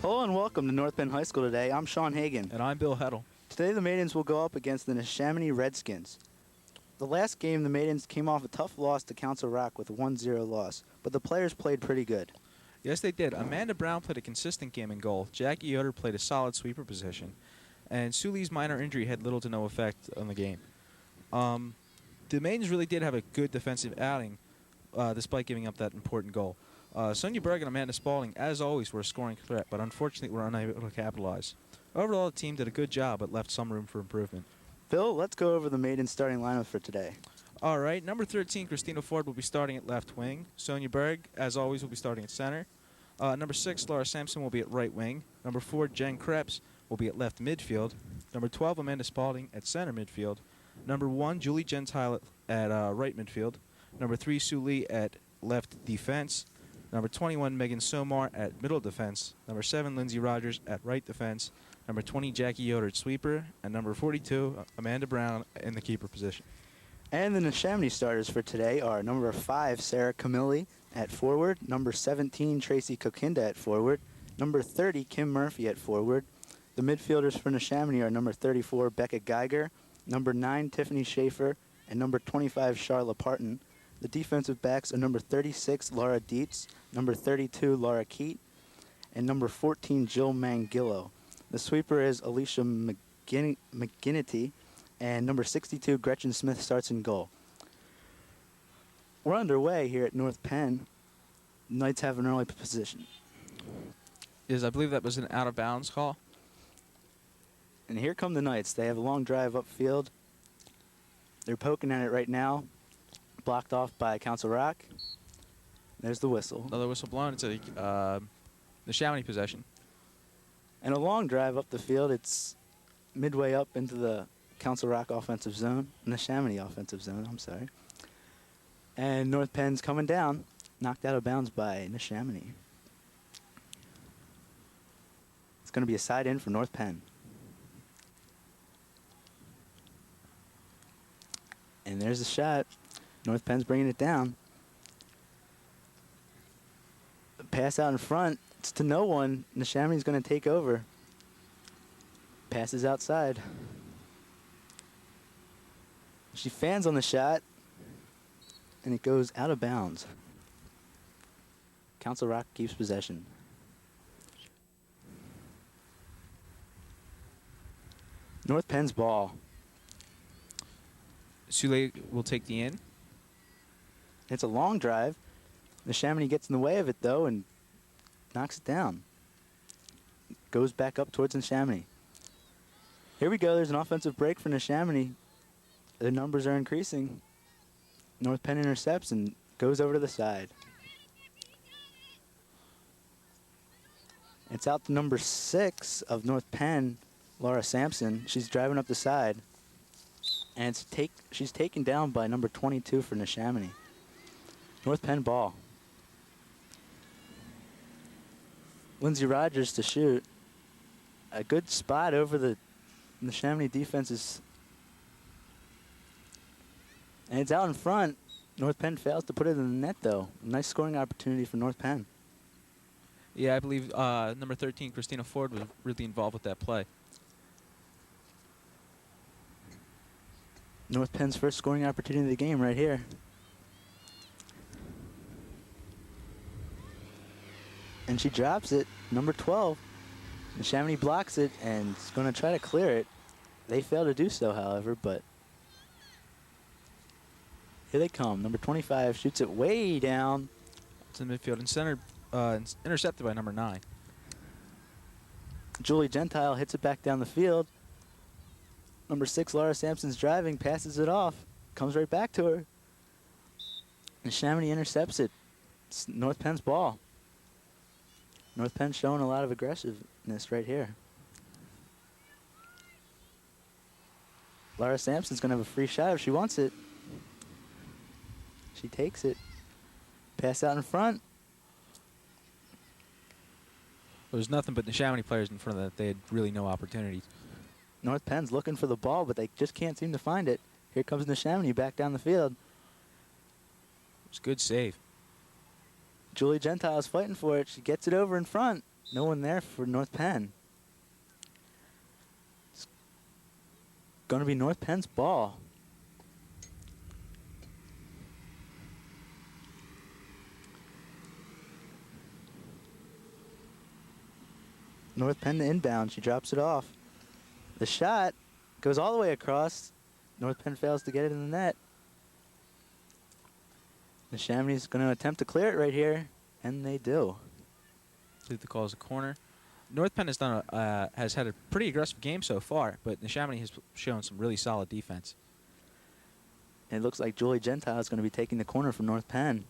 Hello and welcome to North Penn High School today. I'm Sean Hagan. And I'm Bill Heddle. Today the Maidens will go up against the Neshaminy Redskins. The last game, the Maidens came off a tough loss to Council Rock with a 1-0 loss, but the players played pretty good. Yes, they did. Amanda Brown played a consistent game in goal. Jackie Yoder played a solid sweeper position. And Suli's minor injury had little to no effect on the game. The Maidens really did have a good defensive outing, despite giving up that important goal. Sonia Berg and Amanda Spalding, as always, were a scoring threat, but unfortunately were unable to capitalize. Overall, the team did a good job, but left some room for improvement. Phil, let's go over the Maidens starting lineup for today. All right, number 13, Christina Ford, will be starting at left wing. Sonia Berg, as always, will be starting at center. Number 6, Laura Sampson, will be at right wing. Number 4, Jen Krebs, will be at left midfield. Number 12, Amanda Spalding, at center midfield. Number 1, Julie Gentile at right midfield. Number 3, Sue Lee at left defense. Number 21, Megan Somar at middle defense. Number 7, Lindsay Rogers at right defense. Number 20, Jackie Yoder at sweeper. And number 42, Amanda Brown in the keeper position. And the Neshaminy starters for today are number 5, Sarah Camilli at forward. Number 17, Tracy Kokinda at forward. Number 30, Kim Murphy at forward. The midfielders for Neshaminy are number 34, Becca Geiger. Number 9, Tiffany Schaefer. And number 25, Charlotte Parton. The defensive backs are number 36, Laura Dietz, number 32, Laura Keat, and number 14, Jill Mangillo. The sweeper is Alicia McGinnity, and number 62, Gretchen Smith, starts in goal. We're underway here at North Penn. Knights have an early position. I believe that was an out-of-bounds call. And here come the Knights. They have a long drive upfield. They're poking at it right now. Blocked off by Council Rock. There's the whistle. Another whistle blown. It's the Neshaminy possession. And a long drive up the field. It's midway up into the Council Rock offensive zone. Neshaminy offensive zone, I'm sorry. And North Penn's coming down. Knocked out of bounds by Neshaminy. It's going to be a side in for North Penn. And there's the shot. North Penn's bringing it down. The pass out in front. It's to no one. Neshaminy's going to take over. Passes outside. She fans on the shot. And it goes out of bounds. Council Rock keeps possession. North Penn's ball. Sule will take the in. It's a long drive. Neshaminy gets in the way of it, though, and knocks it down. Goes back up towards Neshaminy. Here we go. There's an offensive break for Neshaminy. The numbers are increasing. North Penn intercepts and goes over to the side. It's out to number 6 of North Penn, Laura Sampson. She's driving up the side. And she's taken down by number 22 for Neshaminy. North Penn ball. Lindsay Rogers to shoot. A good spot over the Neshaminy defenses. And it's out in front. North Penn fails to put it in the net, though. Nice scoring opportunity for North Penn. Yeah, I believe number 13, Christina Ford, was really involved with that play. North Penn's first scoring opportunity of the game right here. And she drops it, number 12. And Neshaminy blocks it and is going to try to clear it. They fail to do so, however, but here they come. Number 25 shoots it way down. It's in midfield and center, intercepted by number 9. Julie Gentile hits it back down the field. Number 6, Laura Sampson's driving, passes it off, comes right back to her. Neshaminy intercepts it. It's North Penn's ball. North Penn showing a lot of aggressiveness right here. Laura Sampson's going to have a free shot if she wants it. She takes it. Pass out in front. There's nothing but Neshaminy players in front of that. They had really no opportunities. North Penn's looking for the ball, but they just can't seem to find it. Here comes Neshaminy back down the field. It's a good save. Julie Gentile's fighting for it. She gets it over in front. No one there for North Penn. It's going to be North Penn's ball. North Penn to inbound. She drops it off. The shot goes all the way across. North Penn fails to get it in the net. Neshaminy's going to attempt to clear it right here, and they do. I believe the call is a corner. North Penn has had a pretty aggressive game so far, but Neshaminy has shown some really solid defense. And it looks like Julie Gentile is going to be taking the corner from North Penn.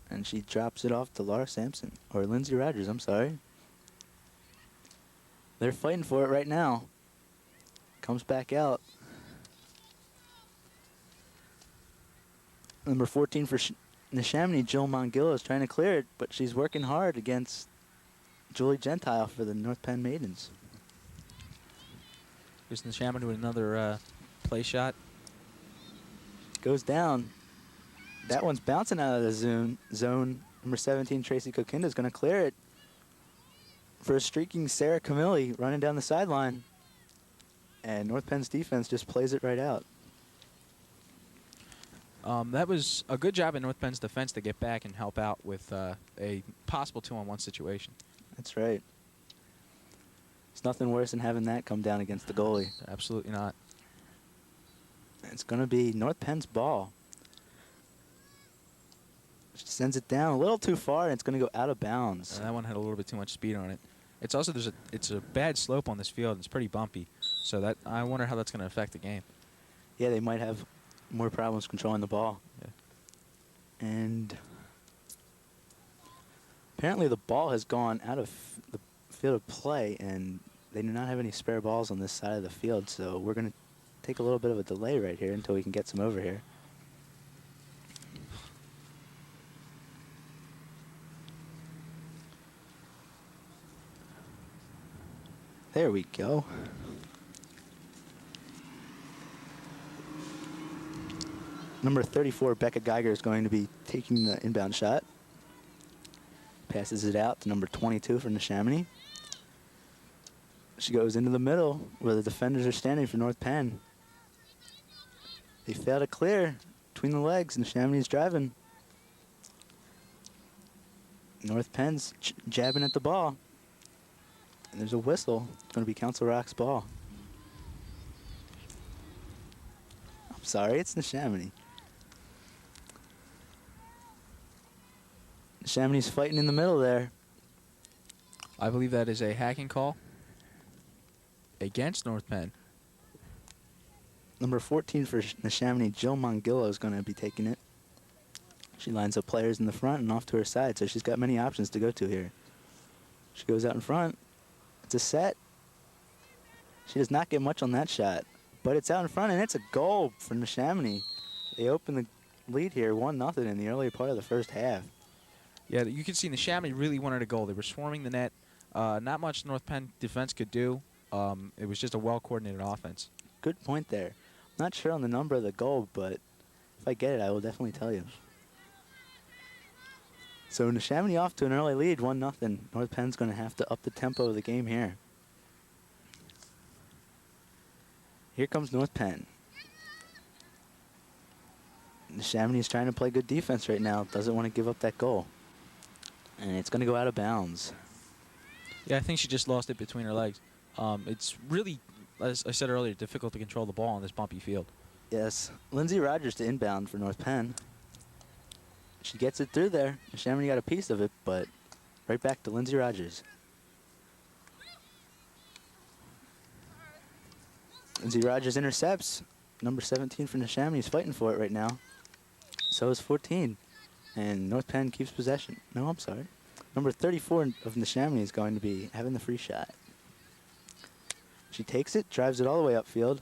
And she drops it off to Laura Sampson, or Lindsay Rogers, I'm sorry. They're fighting for it right now. Comes back out. Number 14 for Neshaminy, Jill Mongillo, is trying to clear it, but she's working hard against Julie Gentile for the North Penn Maidens. Here's Neshaminy with another play shot. Goes down. That one's bouncing out of the zone. Number 17, Tracy Kokinda, is going to clear it for a streaking Sarah Camilli running down the sideline. And North Penn's defense just plays it right out. That was a good job in North Penn's defense to get back and help out with a possible 2-on-1 situation. That's right. It's nothing worse than having that come down against the goalie. Absolutely not. It's going to be North Penn's ball. She sends it down a little too far, and it's going to go out of bounds. That one had a little bit too much speed on it. It's also it's a bad slope on this field. It's pretty bumpy, so that I wonder how that's going to affect the game. Yeah, they might have more problems controlling the ball. Yeah. And apparently the ball has gone out of the field of play, and they do not have any spare balls on this side of the field, so we're going to take a little bit of a delay right here until we can get some over here. There we go. Number 34, Becca Geiger, is going to be taking the inbound shot. Passes it out to number 22 for Neshaminy. She goes into the middle where the defenders are standing for North Penn. They fail to clear between the legs. Neshaminy's driving. North Penn's jabbing at the ball. And there's a whistle. It's going to be Council Rock's ball. I'm sorry, it's Neshaminy. Neshaminy's fighting in the middle there. I believe that is a hacking call against North Penn. Number 14 for Neshaminy, Jill Mongillo, is going to be taking it. She lines up players in the front and off to her side, so she's got many options to go to here. She goes out in front. It's a set. She does not get much on that shot, but it's out in front, and it's a goal for Neshaminy. They open the lead here 1-0 in the early part of the first half. Yeah, you can see Neshaminy really wanted a goal. They were swarming the net. Not much North Penn defense could do. It was just a well-coordinated offense. Good point there. I'm not sure on the number of the goal, but if I get it, I will definitely tell you. So Neshaminy off to an early lead, 1-0. North Penn's going to have to up the tempo of the game here. Here comes North Penn. Neshaminy's trying to play good defense right now. Doesn't want to give up that goal. And it's going to go out of bounds. Yeah, I think she just lost it between her legs. It's really, as I said earlier, difficult to control the ball on this bumpy field. Yes. Lindsay Rogers to inbound for North Penn. She gets it through there. Neshaminy got a piece of it, but right back to Lindsay Rogers. Lindsay Rogers intercepts. Number 17 for Neshaminy is fighting for it right now. So is 14. And North Penn keeps possession. No, I'm sorry. Number 34 of Neshaminy is going to be having the free shot. She takes it, drives it all the way upfield.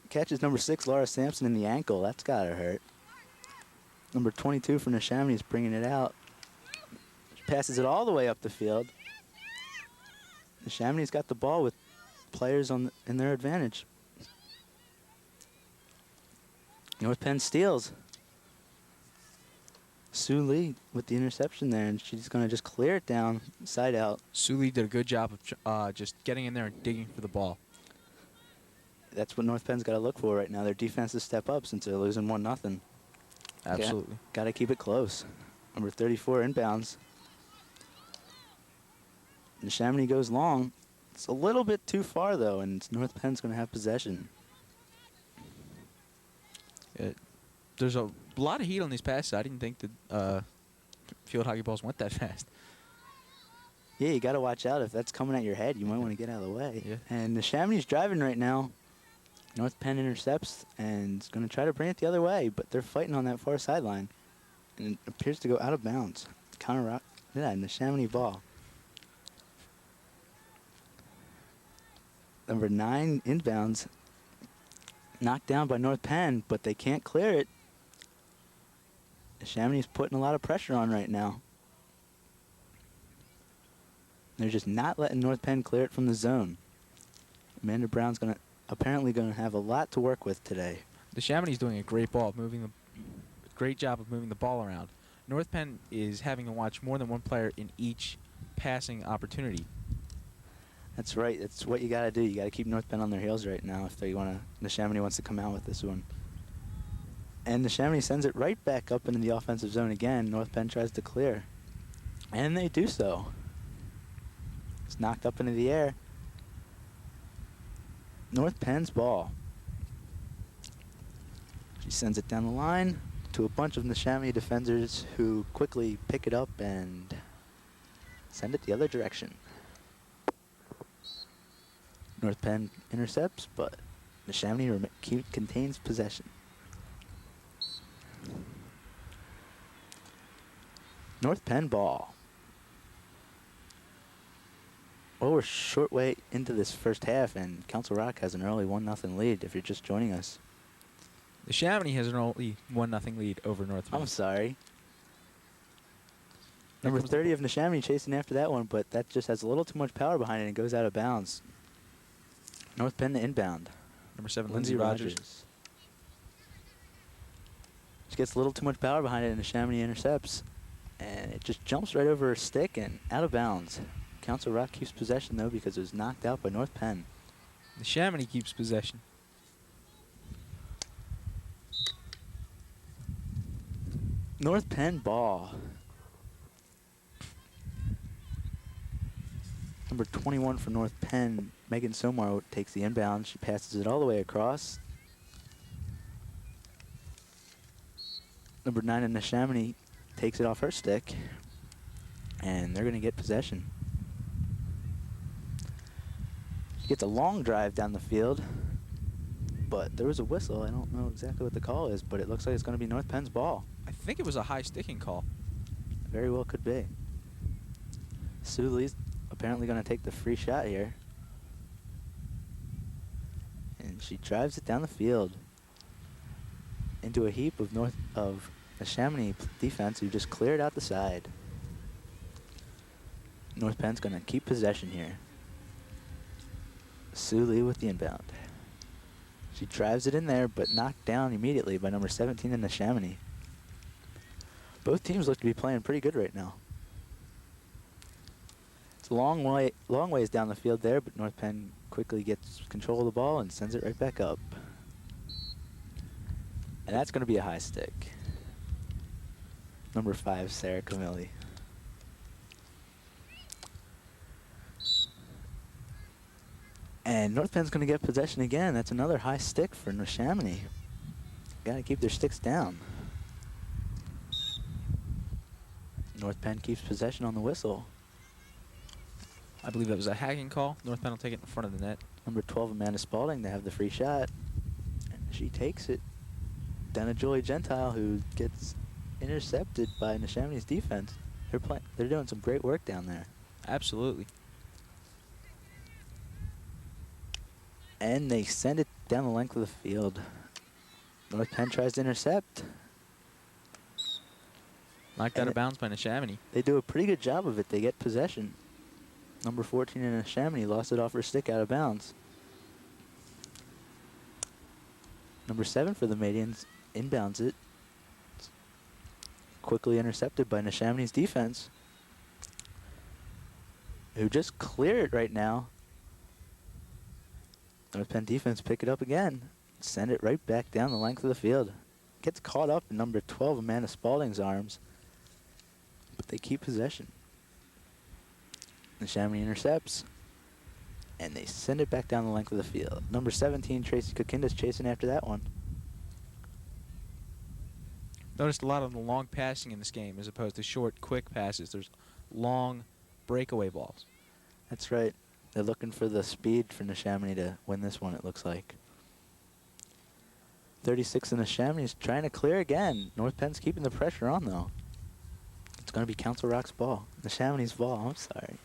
Catches number 6, Laura Sampson, in the ankle. That's got to hurt. Number 22 for Neshaminy is bringing it out. She passes it all the way up the field. Neshaminy's got the ball with players in their advantage. North Penn steals. Sue Lee with the interception there, and she's going to just clear it down, side out. Sue Lee did a good job of just getting in there and digging for the ball. That's what North Penn's got to look for right now. Their defense to step up since they're losing 1-0. Absolutely. Got to keep it close. Number 34 inbounds. Neshaminy goes long. It's a little bit too far, though, and North Penn's going to have possession. There's a lot of heat on these passes. I didn't think the field hockey balls went that fast. Yeah, you got to watch out. If that's coming at your head, you might want to get out of the way. Yeah. And Neshaminy's driving right now. North Penn intercepts and is going to try to bring it the other way, but they're fighting on that far sideline. And it appears to go out of bounds. Neshaminy ball. Number 9 inbounds. Knocked down by North Penn, but they can't clear it. Neshaminy's putting a lot of pressure on right now. They're just not letting North Penn clear it from the zone. Amanda Brown's apparently going to have a lot to work with today. Neshaminy's doing a great great job of moving the ball around. North Penn is having to watch more than one player in each passing opportunity. That's right. That's what you got to do. You got to keep North Penn on their heels right now if Neshaminy wants to come out with this one. And Neshaminy sends it right back up into the offensive zone again. North Penn tries to clear. And they do so. It's knocked up into the air. North Penn's ball. She sends it down the line to a bunch of Neshaminy defenders who quickly pick it up and send it the other direction. North Penn intercepts, but Neshaminy contains possession. North Penn ball. Well, we're short way into this first half, and Council Rock has an early 1-0 lead if you're just joining us. Neshaminy has an early 1-0 lead over North Penn. I'm sorry. Number 30 of Neshaminy chasing after that one, but that just has a little too much power behind it and goes out of bounds. North Penn to inbound. Number 7, Lindsay Rogers. She gets a little too much power behind it, and Neshaminy intercepts. And it just jumps right over her stick and out of bounds. Council Rock keeps possession, though, because it was knocked out by North Penn. Neshaminy keeps possession. North Penn ball. Number 21 for North Penn, Megan Somar, takes the inbound. She passes it all the way across. Number 9 in Neshaminy takes it off her stick, and they're going to get possession. She gets a long drive down the field, but there was a whistle. I don't know exactly what the call is, but it looks like it's going to be North Penn's ball. I think it was a high sticking call. Very well could be. Sue Lee's apparently going to take the free shot here. And she drives it down the field into a heap of Neshaminy defense who just cleared out the side. North Penn's going to keep possession here. Sue Lee with the inbound. She drives it in there, but knocked down immediately by number 17 in Neshaminy. Both teams look to be playing pretty good right now. It's a long ways down the field there, but North Penn quickly gets control of the ball and sends it right back up. And that's going to be a high stick. Number 5, Sarah Camilli. And North Penn's going to get possession again. That's another high stick for Neshaminy. Got to keep their sticks down. North Penn keeps possession on the whistle. I believe that was a hacking call. North Penn will take it in front of the net. Number 12, Amanda Spalding, to have the free shot. And she takes it down to Julie Gentile, who gets intercepted by Neshaminy's defense. They're doing some great work down there. Absolutely. And they send it down the length of the field. North Penn tries to intercept. Knocked out of bounds by Neshaminy. They do a pretty good job of it. They get possession. Number 14 in Neshaminy lost it off her stick out of bounds. Number 7 for the Madians inbounds it. quickly intercepted by Neshaminy's defense, who just clear it right now. North Penn defense pick it up again. Send it right back down the length of the field. Gets caught up in number 12, Amanda Spalding's arms. But they keep possession. Neshaminy intercepts. And they send it back down the length of the field. Number 17, Tracy Kokinda's chasing after that one. Noticed a lot of the long passing in this game as opposed to short, quick passes. There's long breakaway balls. That's right. They're looking for the speed for Neshaminy to win this one, it looks like. 36 in Neshaminy is trying to clear again. North Penn's keeping the pressure on, though. It's going to be Council Rock's ball. Neshaminy's ball, I'm sorry.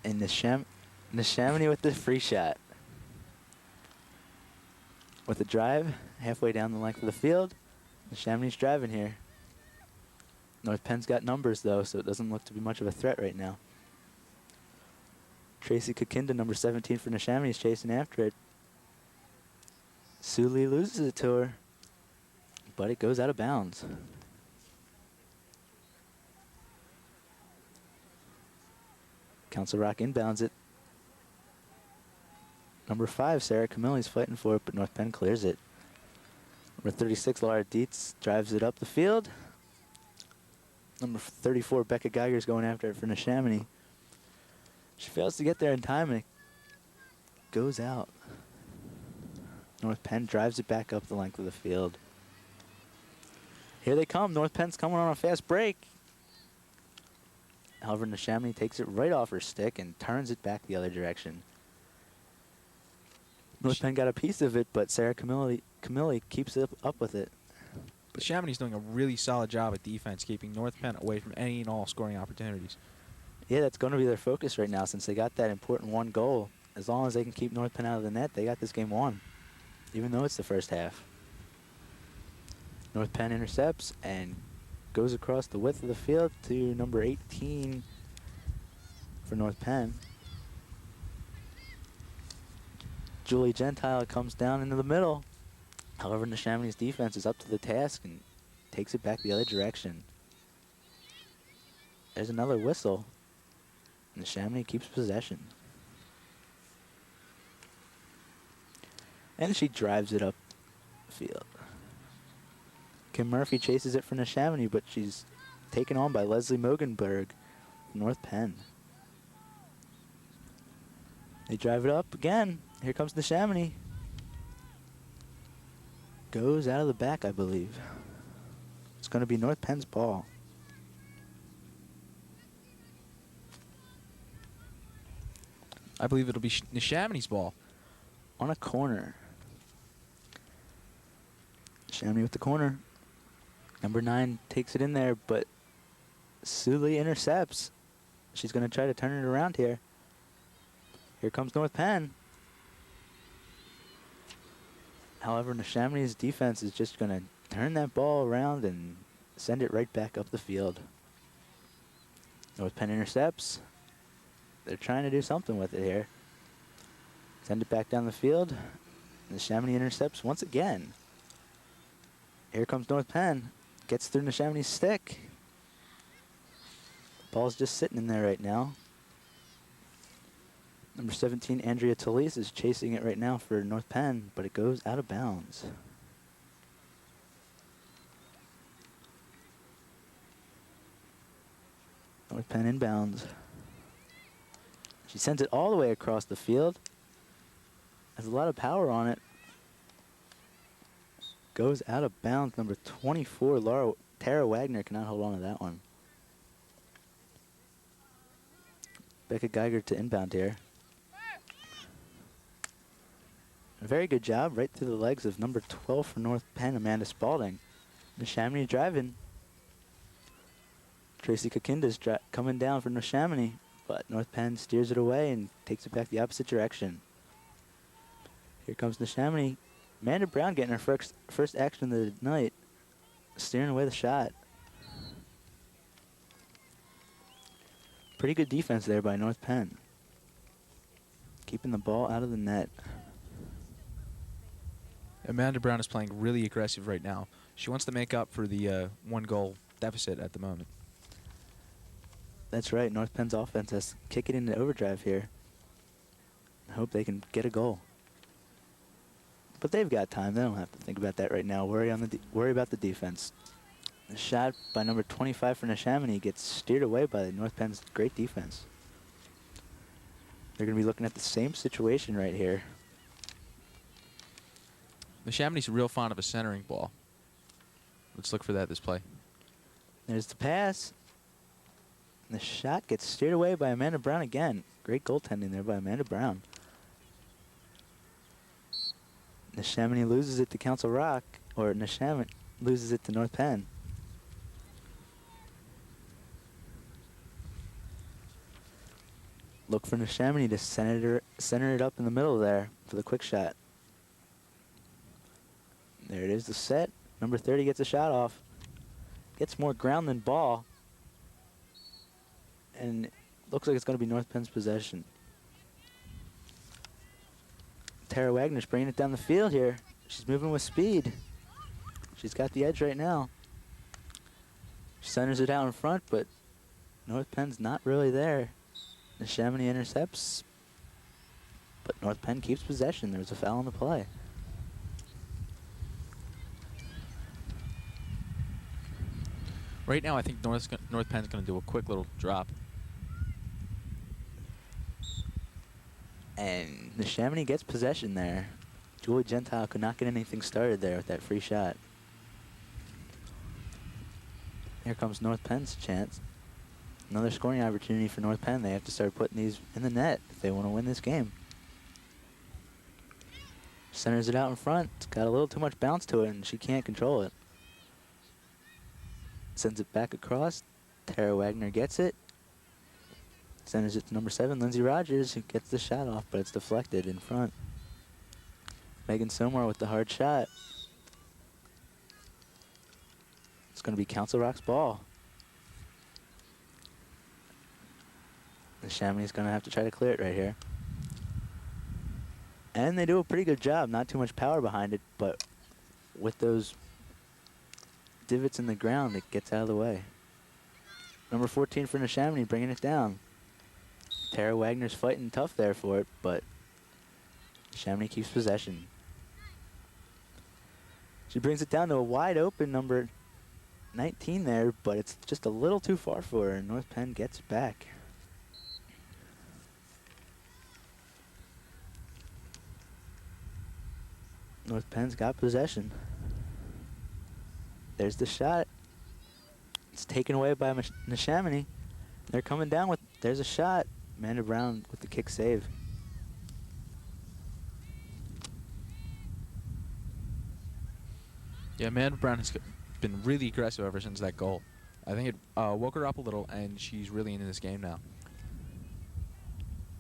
And Neshaminy with the free shot. With a drive, halfway down the length of the field. Neshaminy's driving here. North Penn's got numbers, though, so it doesn't look to be much of a threat right now. Tracy Kokinda, number 17 for Neshaminy, is chasing after it. Sue Lee loses it to her, but it goes out of bounds. Council Rock inbounds it. Number 5, Sarah Camilli's fighting for it, but North Penn clears it. Number 36, Laura Dietz drives it up the field. Number 34, Becca Geiger's going after it for Neshaminy. She fails to get there in time, and it goes out. North Penn drives it back up the length of the field. Here they come. North Penn's coming on a fast break. However, Neshaminy takes it right off her stick and turns it back the other direction. North Penn got a piece of it, but Sarah Camilli keeps it up with it. But Neshaminy's doing a really solid job at defense, keeping North Penn away from any and all scoring opportunities. Yeah, that's going to be their focus right now since they got that important one goal. As long as they can keep North Penn out of the net, they got this game won, even though it's the first half. North Penn intercepts and goes across the width of the field to number 18 for North Penn. Julie Gentile comes down into the middle. However, Neshaminy's defense is up to the task and takes it back the other direction. There's another whistle. Neshaminy keeps possession. And she drives it up the field. Kim Murphy chases it for Neshaminy, but she's taken on by Leslie Mogenberg from North Penn. They drive it up again. Here comes Neshaminy. Goes out of the back, I believe. It's going to be North Penn's ball. I believe it'll be Neshaminy's ball. On a corner. Neshaminy with the corner. Number 9 takes it in there, but Suli intercepts. She's going to try to turn it around here. Here comes North Penn. However, Neshaminy's defense is just going to turn that ball around and send it right back up the field. North Penn intercepts. They're trying to do something with it here. Send it back down the field. Neshaminy intercepts once again. Here comes North Penn. Gets through Neshaminy's stick. The ball's just sitting in there right now. Number 17, Andrea Talise, is chasing it right now for North Penn, but it goes out of bounds. North Penn inbounds. She sends it all the way across the field. Has a lot of power on it. Goes out of bounds. Number 24, Tara Wagner cannot hold on to that one. Becca Geiger to inbound here. A very good job right through the legs of number 12 for North Penn, Amanda Spalding. Neshaminy driving. Tracy Kokinda's coming down for Neshaminy, but North Penn steers it away and takes it back the opposite direction. Here comes Neshaminy. Amanda Brown getting her first action of the night, steering away the shot. Pretty good defense there by North Penn. Keeping the ball out of the net. Amanda Brown is playing really aggressive right now. She wants to make up for the 1-goal deficit at the moment. That's right. North Penn's offense has to kick it into overdrive here. I hope they can get a goal. But they've got time. They don't have to think about that right now. Worry about the defense. The shot by number 25 for Neshaminy gets steered away by North Penn's great defense. They're going to be looking at the same situation right here. Neshaminy's real fond of a centering ball. Let's look for that this play. There's the pass. And the shot gets steered away by Amanda Brown again. Great goaltending there by Amanda Brown. Neshaminy loses it to Council Rock, or Neshaminy loses it to North Penn. Look for Neshaminy to center it up in the middle there for the quick shot. There it is, the set. Number 30 gets a shot off. Gets more ground than ball. And looks like it's going to be North Penn's possession. Tara Wagner's bringing it down the field here. She's moving with speed. She's got the edge right now. She centers it out in front, but North Penn's not really there. Neshaminy intercepts, but North Penn keeps possession. There's a foul on the play. Right now, I think North Penn's going to do a quick little drop. And Neshaminy gets possession there. Julie Gentile could not get anything started there with that free shot. Here comes North Penn's chance. Another scoring opportunity for North Penn. They have to start putting these in the net if they want to win this game. Centers it out in front. It's got a little too much bounce to it, and she can't control it. Sends it back across. Tara Wagner gets it. Centers it to number 7, Lindsay Rogers, who gets the shot off, but it's deflected in front. Megan Somar with the hard shot. It's going to be Council Rock's ball. Neshaminy's going to have to try to clear it right here. And they do a pretty good job. Not too much power behind it, but with those divots in the ground, it gets out of the way. Number 14 for Neshaminy bringing it down. Tara Wagner's fighting tough there for it, but Neshaminy keeps possession. She brings it down to a wide open number 19 there, but it's just a little too far for her, and North Penn gets it back. North Penn's got possession. There's the shot. It's taken away by Neshaminy. They're coming down with, there's a shot. Amanda Brown with the kick save. Yeah, Amanda Brown has been really aggressive ever since that goal. I think it woke her up a little, and she's really into this game now.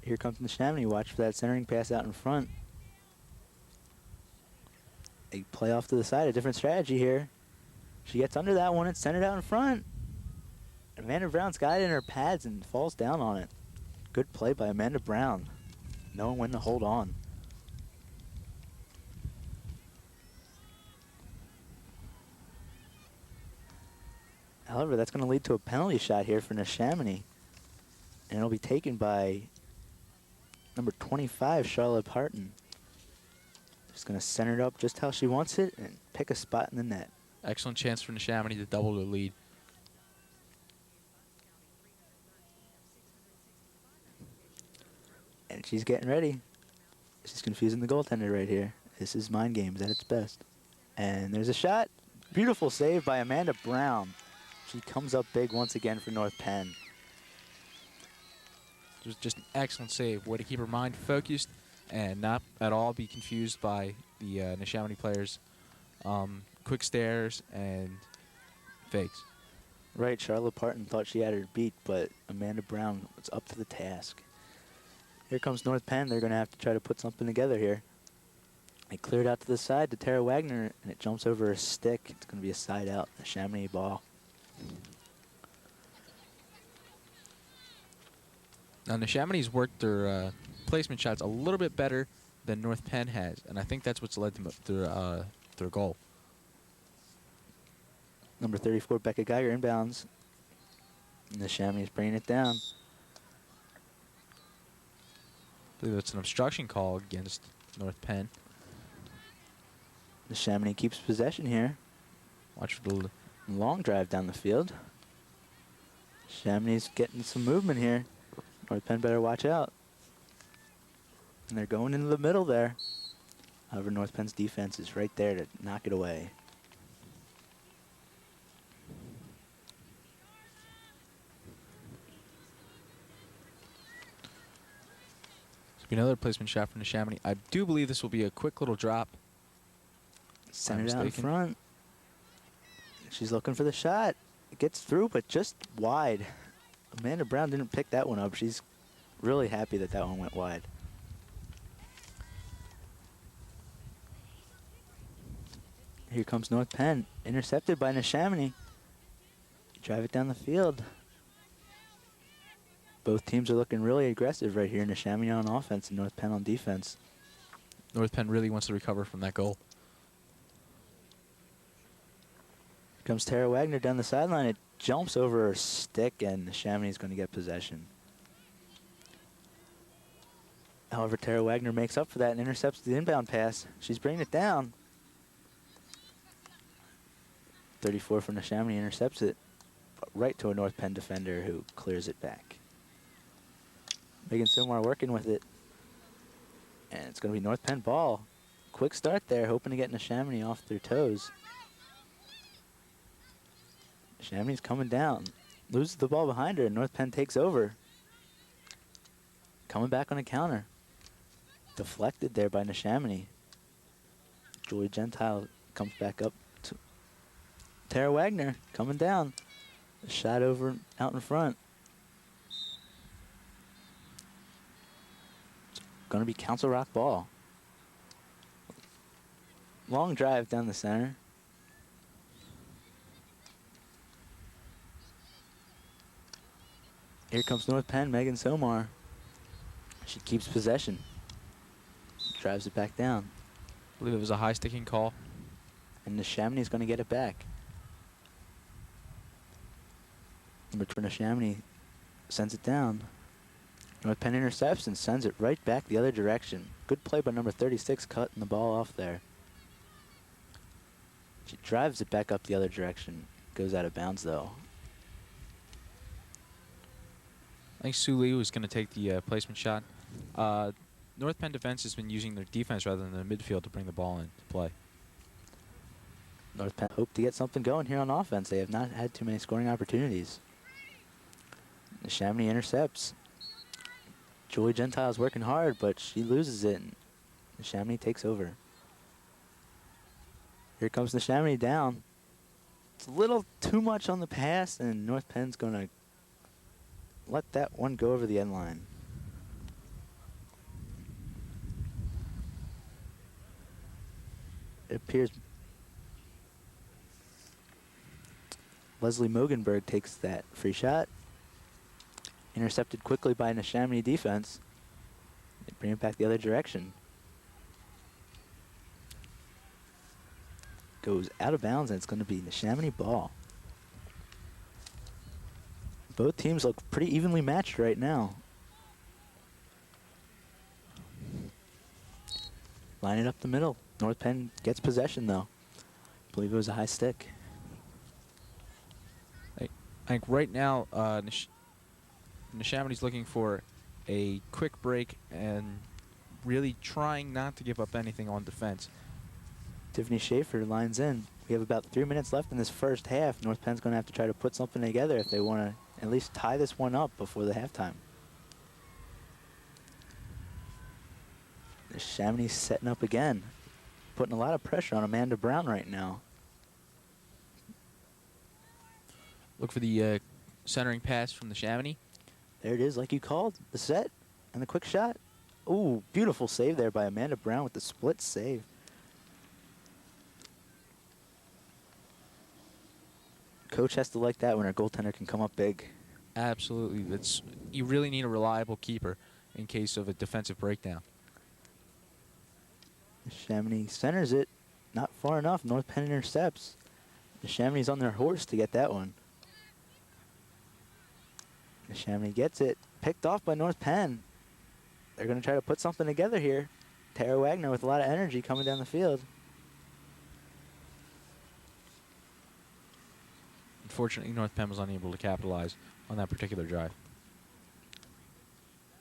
Here comes Neshaminy. Watch for that centering pass out in front. They play off to the side. A different strategy here. She gets under that one and sent it out in front. Amanda Brown's got it in her pads and falls down on it. Good play by Amanda Brown, knowing when to hold on. However, that's going to lead to a penalty shot here for Neshaminy. And it'll be taken by number 25, Charlotte Parton. Just going to center it up just how she wants it and pick a spot in the net. Excellent chance for Neshaminy to double their lead. And she's getting ready. She's confusing the goaltender right here. This is mind games at its best. And there's a shot. Beautiful save by Amanda Brown. She comes up big once again for North Penn. It was just an excellent save. Way to keep her mind focused and not at all be confused by the Neshaminy players' quick stares and fakes. Right, Charlotte Parton thought she had her beat, but Amanda Brown was up to the task. Here comes North Penn. They're going to have to try to put something together here. They cleared out to the side to Tara Wagner, and it jumps over a stick. It's going to be a side out, a Chamonix ball. Now, Neshaminy's worked their placement shots a little bit better than North Penn has, and I think that's what's led to their goal. Number 34, Becca Geiger, inbounds. Neshaminy's bringing it down. I believe it's an obstruction call against North Penn. Neshaminy keeps possession here. Watch for the Long drive down the field. Neshaminy's getting some movement here. North Penn better watch out. And they're going into the middle there. However, North Penn's defense is right there to knock it away. another placement shot from Neshaminy. I do believe this will be a quick little drop. Centered out in front. She's looking for the shot. It gets through, but just wide. Amanda Brown didn't pick that one up. She's really happy that that one went wide. Here comes North Penn. Intercepted by Neshaminy. Drive it down the field. Both teams are looking really aggressive right here. Neshaminy on offense and North Penn on defense. North Penn really wants to recover from that goal. Here comes Tara Wagner down the sideline. It jumps over her stick, and Neshaminy's going to get possession. However, Tara Wagner makes up for that and intercepts the inbound pass. She's bringing it down. 34 from Neshaminy intercepts it right to a North Penn defender who clears it back. Megan Silmar working with it. And it's going to be North Penn ball. Quick start there, hoping to get Neshaminy off their toes. Neshaminy's coming down. Loses the ball behind her, and North Penn takes over. Coming back on a counter. Deflected there by Neshaminy. Julie Gentile comes back up to Tara Wagner coming down. A shot over out in front. It's going to be Council Rock ball. Long drive down the center. Here comes North Penn, Megan Somar. She keeps possession. Drives it back down. I believe it was a high sticking call. And Neshaminy's going to get it back. Number 2 Neshaminy sends it down. North Penn intercepts and sends it right back the other direction. Good play by number 36, cutting the ball off there. She drives it back up the other direction. Goes out of bounds, though. I think Sue Lee was going to take the placement shot. North Penn defense has been using their defense rather than the midfield to bring the ball into play. North Penn hope to get something going here on offense. They have not had too many scoring opportunities. Neshaminy intercepts. Julie Gentile's working hard, but she loses it. And Neshaminy takes over. Here comes Neshaminy down. It's a little too much on the pass, and North Penn's going to let that one go over the end line. It appears Leslie Mogenberg takes that free shot. Intercepted quickly by Neshaminy defense. They bring it back the other direction. Goes out of bounds, and it's going to be Neshaminy ball. Both teams look pretty evenly matched right now. Line it up the middle. North Penn gets possession, though. I believe it was a high stick. I think right now Neshaminy's looking for a quick break and really trying not to give up anything on defense. Tiffany Schaefer lines in. We have about 3 minutes left in this first half. North Penn's going to have to try to put something together if they want to at least tie this one up before the halftime. Neshaminy's setting up again. Putting a lot of pressure on Amanda Brown right now. Look for the centering pass from Neshaminy. There it is, like you called. The set and the quick shot. Ooh, beautiful save there by Amanda Brown with the split save. Coach has to like that when her goaltender can come up big. Absolutely. You really need a reliable keeper in case of a defensive breakdown. Neshaminy centers it. Not far enough. North Penn intercepts. Neshaminy's on their horse to get that one. Neshaminy gets it. Picked off by North Penn. They're going to try to put something together here. Tara Wagner with a lot of energy coming down the field. Unfortunately, North Penn was unable to capitalize on that particular drive.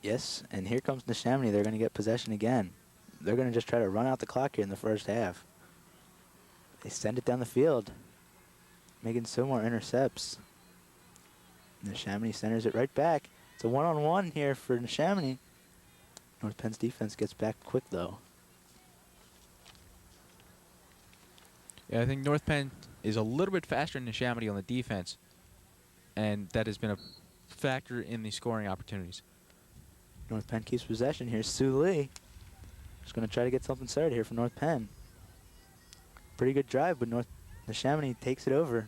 Yes, and here comes Neshaminy. They're going to get possession again. They're going to just try to run out the clock here in the first half. They send it down the field, making some more intercepts. Neshaminy centers it right back. It's a one-on-one here for Neshaminy. North Penn's defense gets back quick, though. Yeah, I think North Penn is a little bit faster than Neshaminy on the defense, and that has been a factor in the scoring opportunities. North Penn keeps possession. Here's Sue Lee. Just going to try to get something started here for North Penn. Pretty good drive, but Neshaminy takes it over.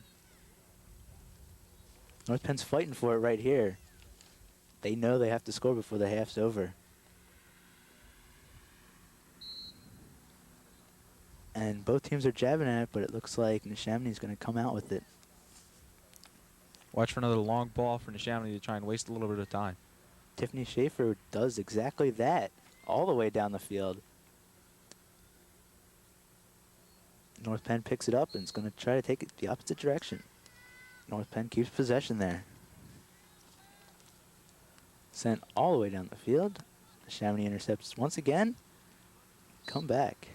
North Penn's fighting for it right here. They know they have to score before the half's over. And both teams are jabbing at it, but it looks like Neshaminy's going to come out with it. Watch for another long ball for Neshaminy to try and waste a little bit of time. Tiffany Schaefer does exactly that, all the way down the field. North Penn picks it up and is going to try to take it the opposite direction. North Penn keeps possession there. Sent all the way down the field. Neshaminy intercepts once again. Come back.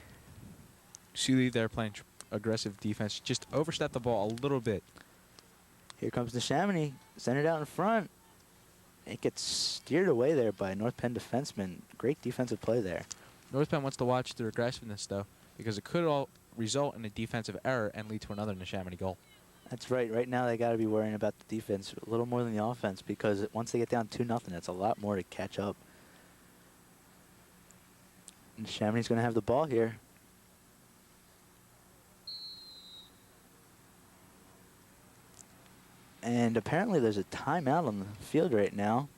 Seeley there playing aggressive defense. Just overstepped the ball a little bit. Here comes Neshaminy, centered out in front. It gets steered away there by North Penn defenseman. Great defensive play there. North Penn wants to watch their aggressiveness, though, because it could all result in a defensive error and lead to another Neshaminy goal. That's right. Right now they got to be worrying about the defense a little more than the offense, because once they get down 2-0, that's a lot more to catch up. Neshaminy's going to have the ball here. And apparently there's a timeout on the field right now.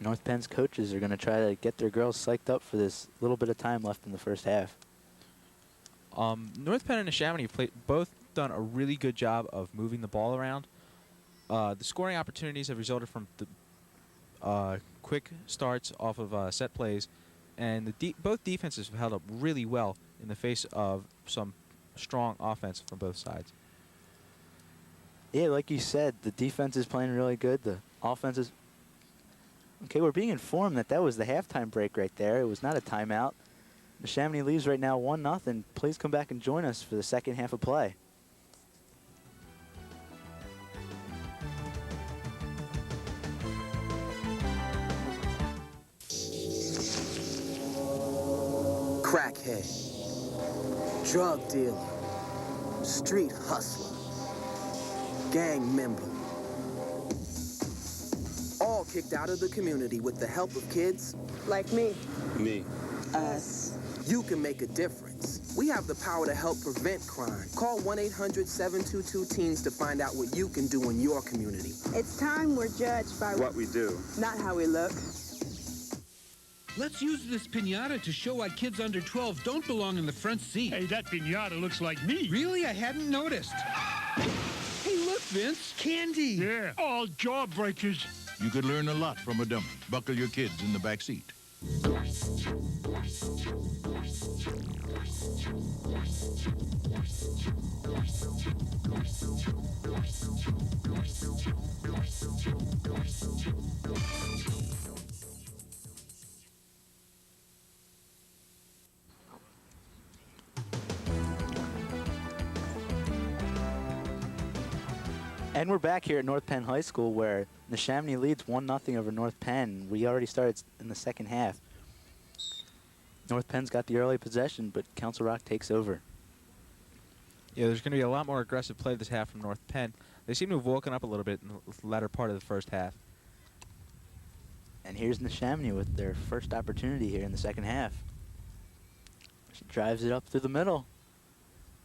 North Penn's coaches are going to try to get their girls psyched up for this little bit of time left in the first half. North Penn and Neshaminy have both done a really good job of moving the ball around. The scoring opportunities have resulted from the quick starts off of set plays, and both defenses have held up really well in the face of some strong offense from both sides. Yeah, like you said, the defense is playing really good. The offense is... Okay, we're being informed that was the halftime break right there. It was not a timeout. Neshaminy leaves right now 1-0. Please come back and join us for the second half of play. Crackhead, drug dealer, street hustler, gang member. All kicked out of the community with the help of kids Like me. Me. Us. You can make a difference. We have the power to help prevent crime. Call 1-800-722-TEENS to find out what you can do in your community. It's time we're judged by What we do. not how we look. Let's use this piñata to show why kids under 12 don't belong in the front seat. Hey, that piñata looks like me. Really? I hadn't noticed. Hey, look, Vince. Candy. Yeah, all jawbreakers. You could learn a lot from a dummy. Buckle your kids in the back seat. And we're back here at North Penn High School, where Neshaminy leads 1-0 over North Penn. We already started in the second half. North Penn's got the early possession, but Council Rock takes over. Yeah, there's going to be a lot more aggressive play this half from North Penn. They seem to have woken up a little bit in the latter part of the first half. And here's Neshaminy with their first opportunity here in the second half. She drives it up through the middle.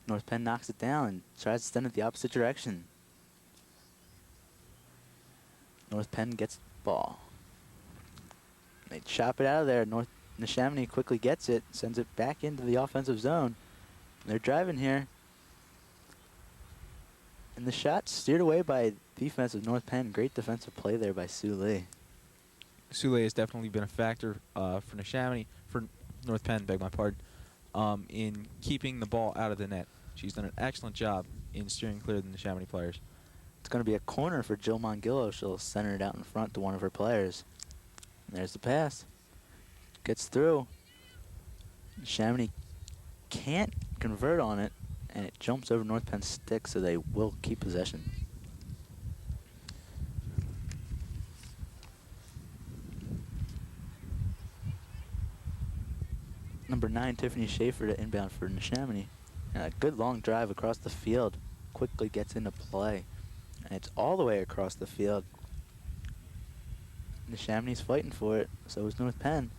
North Penn knocks it down and tries to send it the opposite direction. North Penn gets the ball. They chop it out of there. Neshaminy quickly gets it, sends it back into the offensive zone. They're driving here. And the shot steered away by defense of North Penn. Great defensive play there by Sue Lee. Sule has definitely been a factor for Neshaminy, for North Penn, beg my pardon, in keeping the ball out of the net. She's done an excellent job in steering clear of the Neshaminy players. It's going to be a corner for Jill Mongillo. She'll center it out in front to one of her players. And there's the pass. Gets through. Neshaminy can't convert on it, and it jumps over North Penn's stick, so they will keep possession. Number 9, Tiffany Schaefer to inbound for Neshaminy. And a good long drive across the field. Quickly gets into play. And it's all the way across the field. Neshaminy's fighting for it. So is North Penn.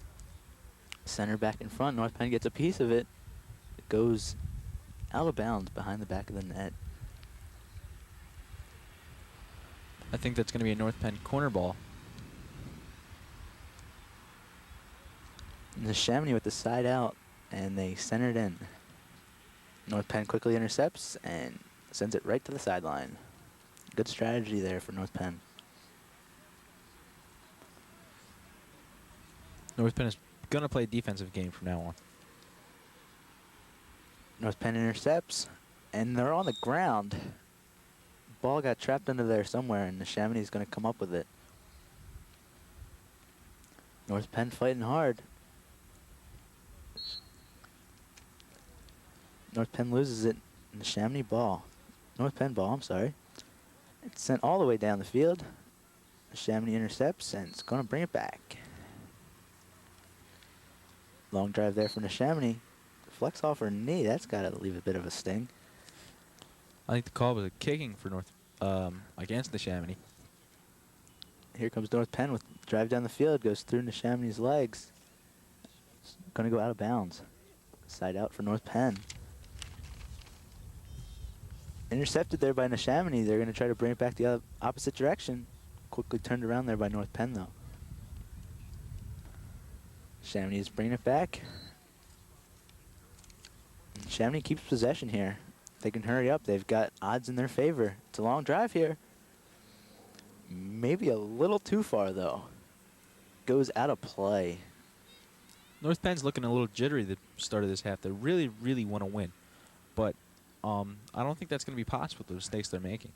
Center back in front. North Penn gets a piece of it. It goes out of bounds behind the back of the net. I think that's going to be a North Penn corner ball. Neshaminy with the side out, and they center it in. North Penn quickly intercepts and sends it right to the sideline. Good strategy there for North Penn. North Penn is going to play a defensive game from now on. North Penn intercepts, and they're on the ground. Ball got trapped under there somewhere, and Neshaminy's going to come up with it. North Penn fighting hard. North Penn loses it. Neshaminy ball. North Penn ball, I'm sorry. It's sent all the way down the field. Neshaminy intercepts, and it's going to bring it back. Long drive there for Neshaminy. Flex off her knee. That's got to leave a bit of a sting. I think the call was a kicking for against Neshaminy. Here comes North Penn with drive down the field. Goes through Neshaminy's legs. It's going to go out of bounds. Side out for North Penn. Intercepted there by Neshaminy. They're going to try to bring it back the opposite direction. Quickly turned around there by North Penn, though. Neshaminy is bringing it back. Neshaminy keeps possession here. They can hurry up. They've got odds in their favor. It's a long drive here. Maybe a little too far, though. Goes out of play. North Penn's looking a little jittery the start of this half. They really, really want to win. But I don't think that's going to be possible with the mistakes they're making.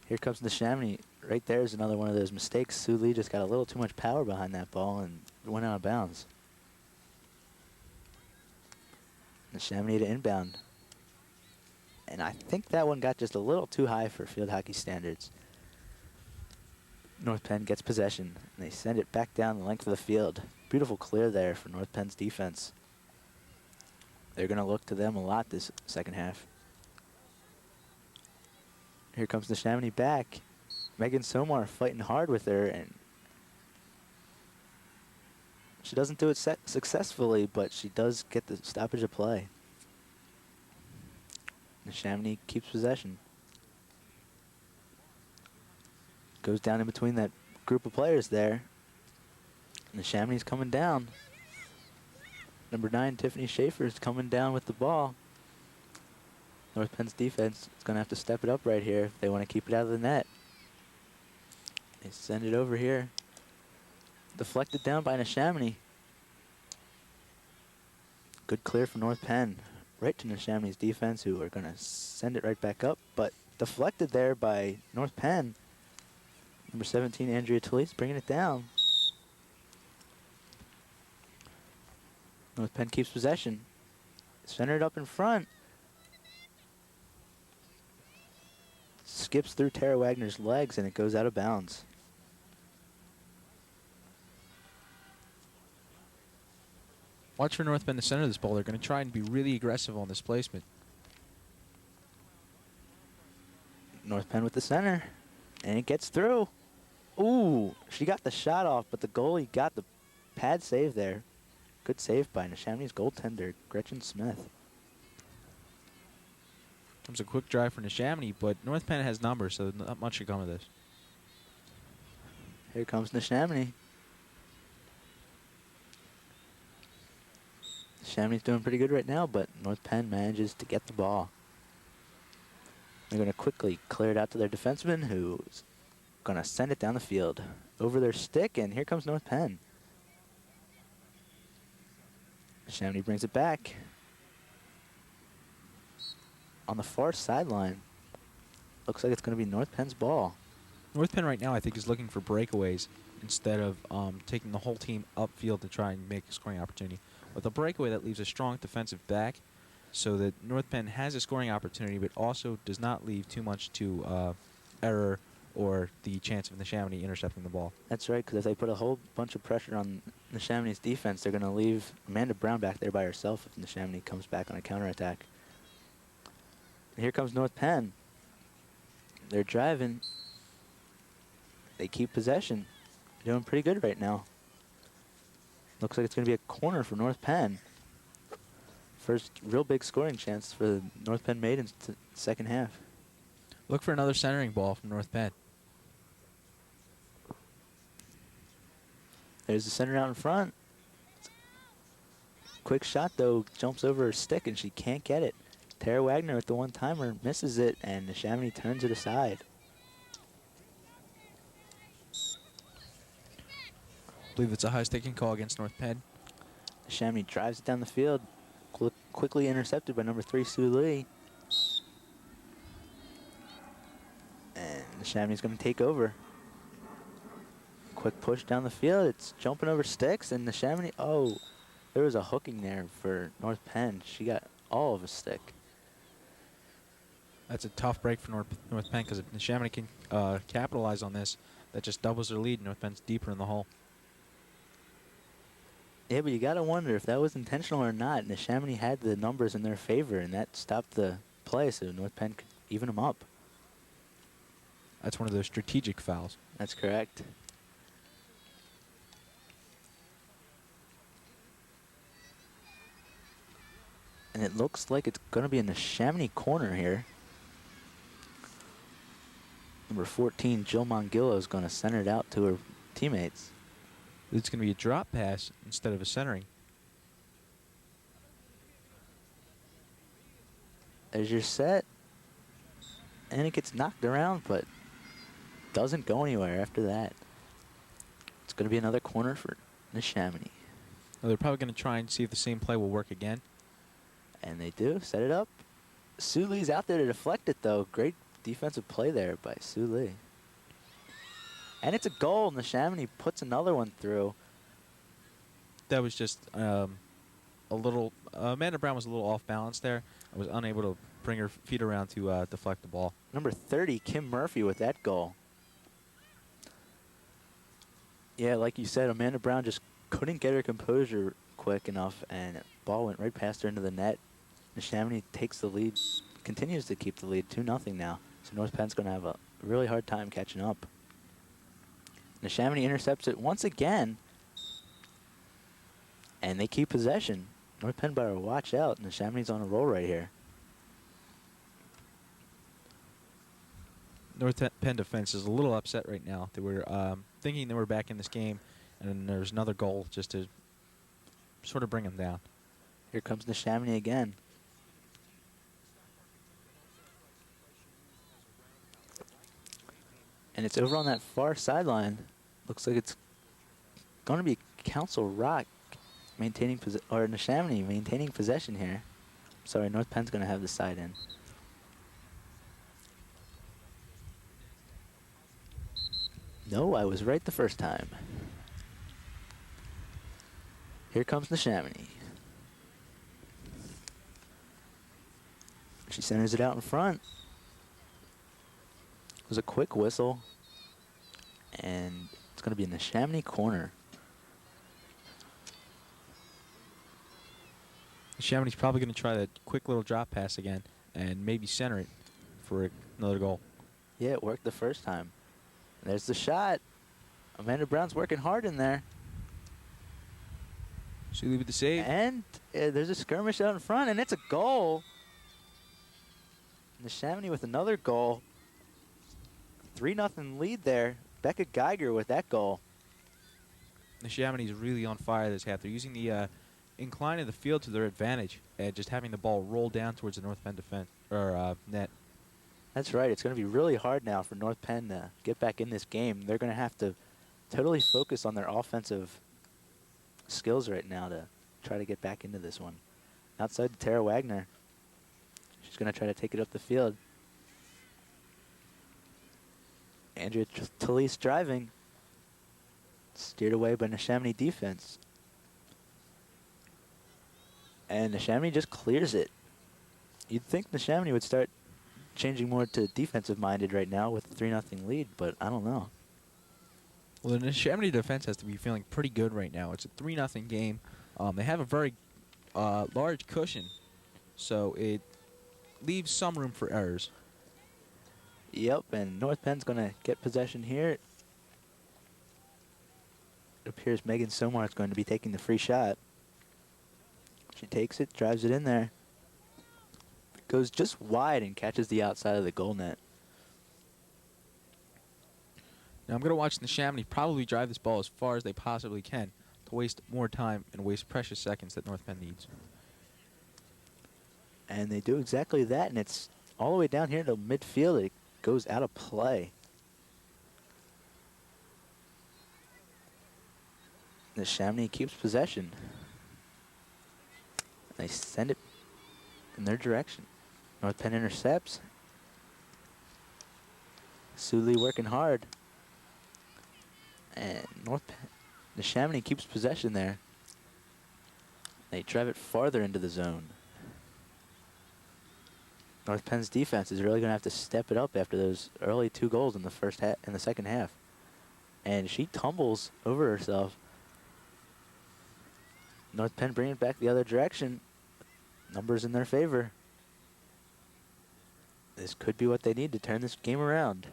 Here comes Neshaminy. Right there is another one of those mistakes. Sue Lee just got a little too much power behind that ball and went out of bounds. Neshaminy to inbound. And I think that one got just a little too high for field hockey standards. North Penn gets possession, and they send it back down the length of the field. Beautiful clear there for North Penn's defense. They're going to look to them a lot this second half. Here comes Neshaminy back. Megan Somar fighting hard with her, and she doesn't do it successfully, but she does get the stoppage of play. Neshaminy keeps possession. Goes down in between that group of players there. Neshaminy's coming down. Number 9, Tiffany Schaefer is coming down with the ball. North Penn's defense is going to have to step it up right here if they want to keep it out of the net. They send it over here. Deflected down by Neshaminy. Good clear from North Penn. Right to Neshaminy's defense, who are going to send it right back up. But deflected there by North Penn. Number 17, Andrea Talise, bringing it down. North Penn keeps possession. Centered up in front. Skips through Tara Wagner's legs, and it goes out of bounds. Watch for North Penn to center this ball. They're going to try and be really aggressive on this placement. North Penn with the center, and it gets through. Ooh, she got the shot off, but the goalie got the pad save there. Good save by Neshaminy's goaltender, Gretchen Smith. Comes a quick drive for Neshaminy, but North Penn has numbers, so not much should come of this. Here comes Neshaminy. Neshamony's doing pretty good right now, but North Penn manages to get the ball. They're going to quickly clear it out to their defenseman, who's going to send it down the field over their stick, and here comes North Penn. Neshaminy brings it back. On the far sideline, looks like it's going to be North Penn's ball. North Penn right now, I think, is looking for breakaways instead of taking the whole team upfield to try and make a scoring opportunity. With a breakaway, that leaves a strong defensive back so that North Penn has a scoring opportunity but also does not leave too much to error or the chance of Neshaminy intercepting the ball. That's right, because if they put a whole bunch of pressure on Neshaminy's defense, they're going to leave Amanda Brown back there by herself if Neshaminy comes back on a counterattack. And here comes North Penn. They're driving. They keep possession. They're doing pretty good right now. Looks like it's going to be a corner for North Penn. First real big scoring chance for North Penn made in the second half. Look for another centering ball from North Penn. There's the center out in front. Quick shot, though, jumps over her stick, and she can't get it. Tara Wagner with the one-timer misses it, and Neshaminy turns it aside. I believe it's a high-sticking call against North Penn. Neshaminy drives it down the field, quickly intercepted by number 3, Sue Lee. And Neshaminy's going to take over. Quick push down the field. It's jumping over sticks, and Neshaminy, oh, there was a hooking there for North Penn. She got all of a stick. That's a tough break for North Penn because if Neshaminy can capitalize on this, that just doubles their lead. North Penn's deeper in the hole. Yeah, but you got to wonder if that was intentional or not. Neshaminy had the numbers in their favor, and that stopped the play, so North Penn could even them up. That's one of those strategic fouls. That's correct. And it looks like it's going to be in the Neshaminy corner here. Number 14, Jill Mongillo, is going to center it out to her teammates. It's going to be a drop pass instead of a centering. There's your set. And it gets knocked around, but doesn't go anywhere after that. It's going to be another corner for Neshaminy. Well, they're probably going to try and see if the same play will work again. And they do. Set it up. Sue Lee's out there to deflect it, though. Great defensive play there by Sue Lee. And it's a goal. Neshaminy puts another one through. That was just a little... Amanda Brown was a little off balance there. I was unable to bring her feet around to deflect the ball. Number 30, Kim Murphy, with that goal. Yeah, like you said, Amanda Brown just couldn't get her composure quick enough, and the ball went right past her into the net. Neshaminy takes the lead, continues to keep the lead, 2-0 now. So North Penn's going to have a really hard time catching up. Neshaminy intercepts it once again, and they keep possession. North Penn better watch out. Neshaminy's on a roll right here. North Penn defense is a little upset right now. They were thinking they were back in this game, and then there's another goal just to sort of bring them down. Here comes Neshaminy again. And it's over on that far sideline. Looks like it's going to be Council Rock maintaining or Neshaminy maintaining possession here. Sorry, North Penn's going to have the side in. No, I was right the first time. Here comes Neshaminy. She centers it out in front. It was a quick whistle. And it's going to be in the Neshaminy corner. Neshaminy's probably going to try that quick little drop pass again and maybe center it for another goal. Yeah, it worked the first time. There's the shot. Amanda Brown's working hard in there. She leave with the save. And there's a skirmish out in front, and it's a goal. Neshaminy with another goal. 3-0 lead there. Becca Geiger with that goal. Neshaminy's really on fire this half. They're using the inclining the field to their advantage and just having the ball roll down towards the North Penn defense or net. That's right. It's going to be really hard now for North Penn to get back in this game. They're going to have to totally focus on their offensive skills right now to try to get back into this one. Outside to Tara Wagner. She's going to try to take it up the field. Andrea Talise driving. Steered away by Neshaminy defense. And Neshaminy just clears it. You'd think Neshaminy would start changing more to defensive-minded right now with a 3-0 lead, but I don't know. Well, the Neshaminy defense has to be feeling pretty good right now. It's a 3-0 game. They have a very large cushion, so it leaves some room for errors. Yep, and North Penn's going to get possession here. It appears Megan Somar is going to be taking the free shot. She takes it, drives it in there. Goes just wide and catches the outside of the goal net. Now I'm going to watch Neshaminy probably drive this ball as far as they possibly can to waste more time and waste precious seconds that North Penn needs. And they do exactly that, and it's all the way down here to midfield. It goes out of play. Neshaminy keeps possession. They send it in their direction. North Penn intercepts. Suley working hard. And North Penn, Neshaminy keeps possession there. They drive it farther into the zone. North Penn's defense is really going to have to step it up after those early 2 goals in the second half. And she tumbles over herself. North Penn bringing it back the other direction. Numbers in their favor. This could be what they need to turn this game around.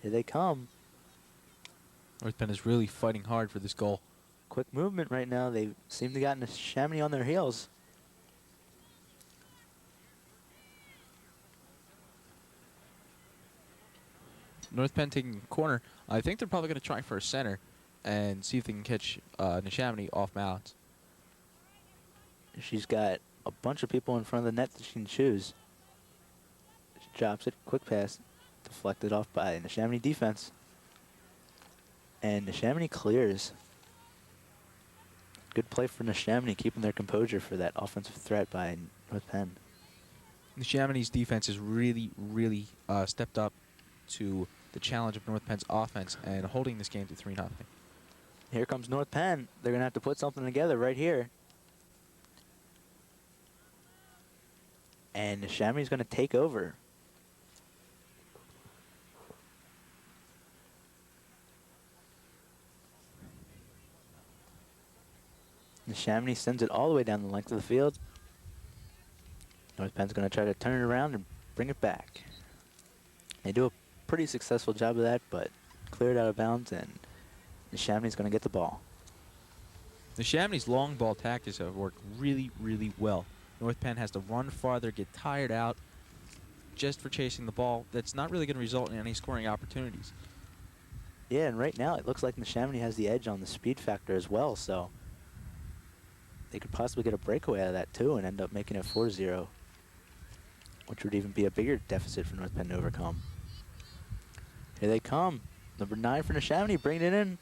Here they come. North Penn is really fighting hard for this goal. Quick movement right now. They seem to have gotten Neshaminy on their heels. North Penn taking a corner. I think they're probably going to try for a center and see if they can catch Neshaminy off balance. She's got a bunch of people in front of the net that she can choose. She drops it, quick pass, deflected off by Neshaminy defense. And Neshaminy clears. Good play for Neshaminy, keeping their composure for that offensive threat by North Penn. Neshaminy's defense has really, really stepped up to the challenge of North Penn's offense and holding this game to 3-0. Here comes North Penn. They're going to have to put something together right here. And Neshaminy's going to take over. Neshaminy sends it all the way down the length of the field. North Penn's going to try to turn it around and bring it back. They do a pretty successful job of that, but clear it out of bounds, and Neshaminy's going to get the ball. Neshaminy's long ball tactics have worked really, really well. North Penn has to run farther, get tired out just for chasing the ball. That's not really going to result in any scoring opportunities. Yeah, and right now it looks like Neshaminy has the edge on the speed factor as well, so they could possibly get a breakaway out of that too and end up making it 4-0, which would even be a bigger deficit for North Penn to overcome. Here they come. Number 9 for Neshaminy, bringing it in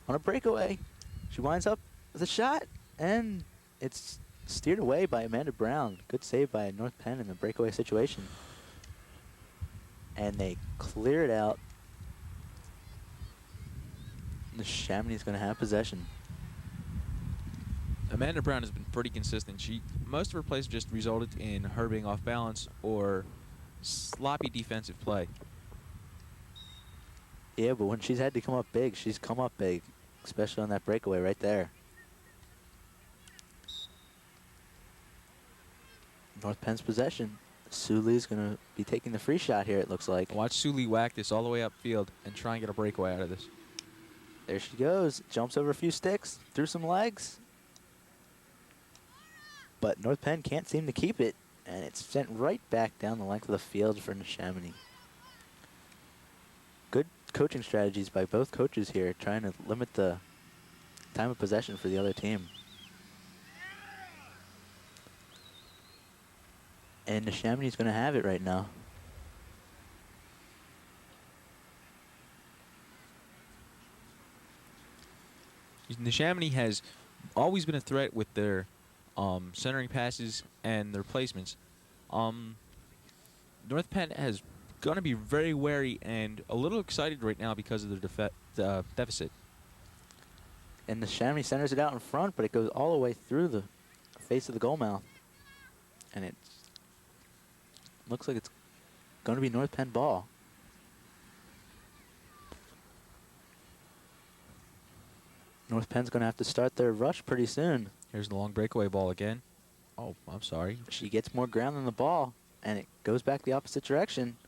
on a breakaway. She winds up with a shot, and it's steered away by Amanda Brown. Good save by North Penn in the breakaway situation. And they clear it out. Neshaminy's going to have possession. Amanda Brown has been pretty consistent. Most of her plays just resulted in her being off balance or sloppy defensive play. Yeah, but when she's had to come up big, she's come up big, especially on that breakaway right there. North Penn's possession. Suley's going to be taking the free shot here, it looks like. Watch Suley whack this all the way upfield and try and get a breakaway out of this. There she goes. Jumps over a few sticks, through some legs. But North Penn can't seem to keep it, and it's sent right back down the length of the field for Neshaminy. Good coaching strategies by both coaches here, trying to limit the time of possession for the other team. And Neshaminy's going to have it right now. Neshaminy has always been a threat with their centering passes and their placements. North Penn has going to be very wary and a little excited right now because of their deficit. And Neshaminy centers it out in front, but it goes all the way through the face of the goal mouth. And it looks like it's going to be North Penn ball. North Penn's going to have to start their rush pretty soon. Here's the long breakaway ball again. Oh, I'm sorry. She gets more ground than the ball, and it goes back the opposite direction.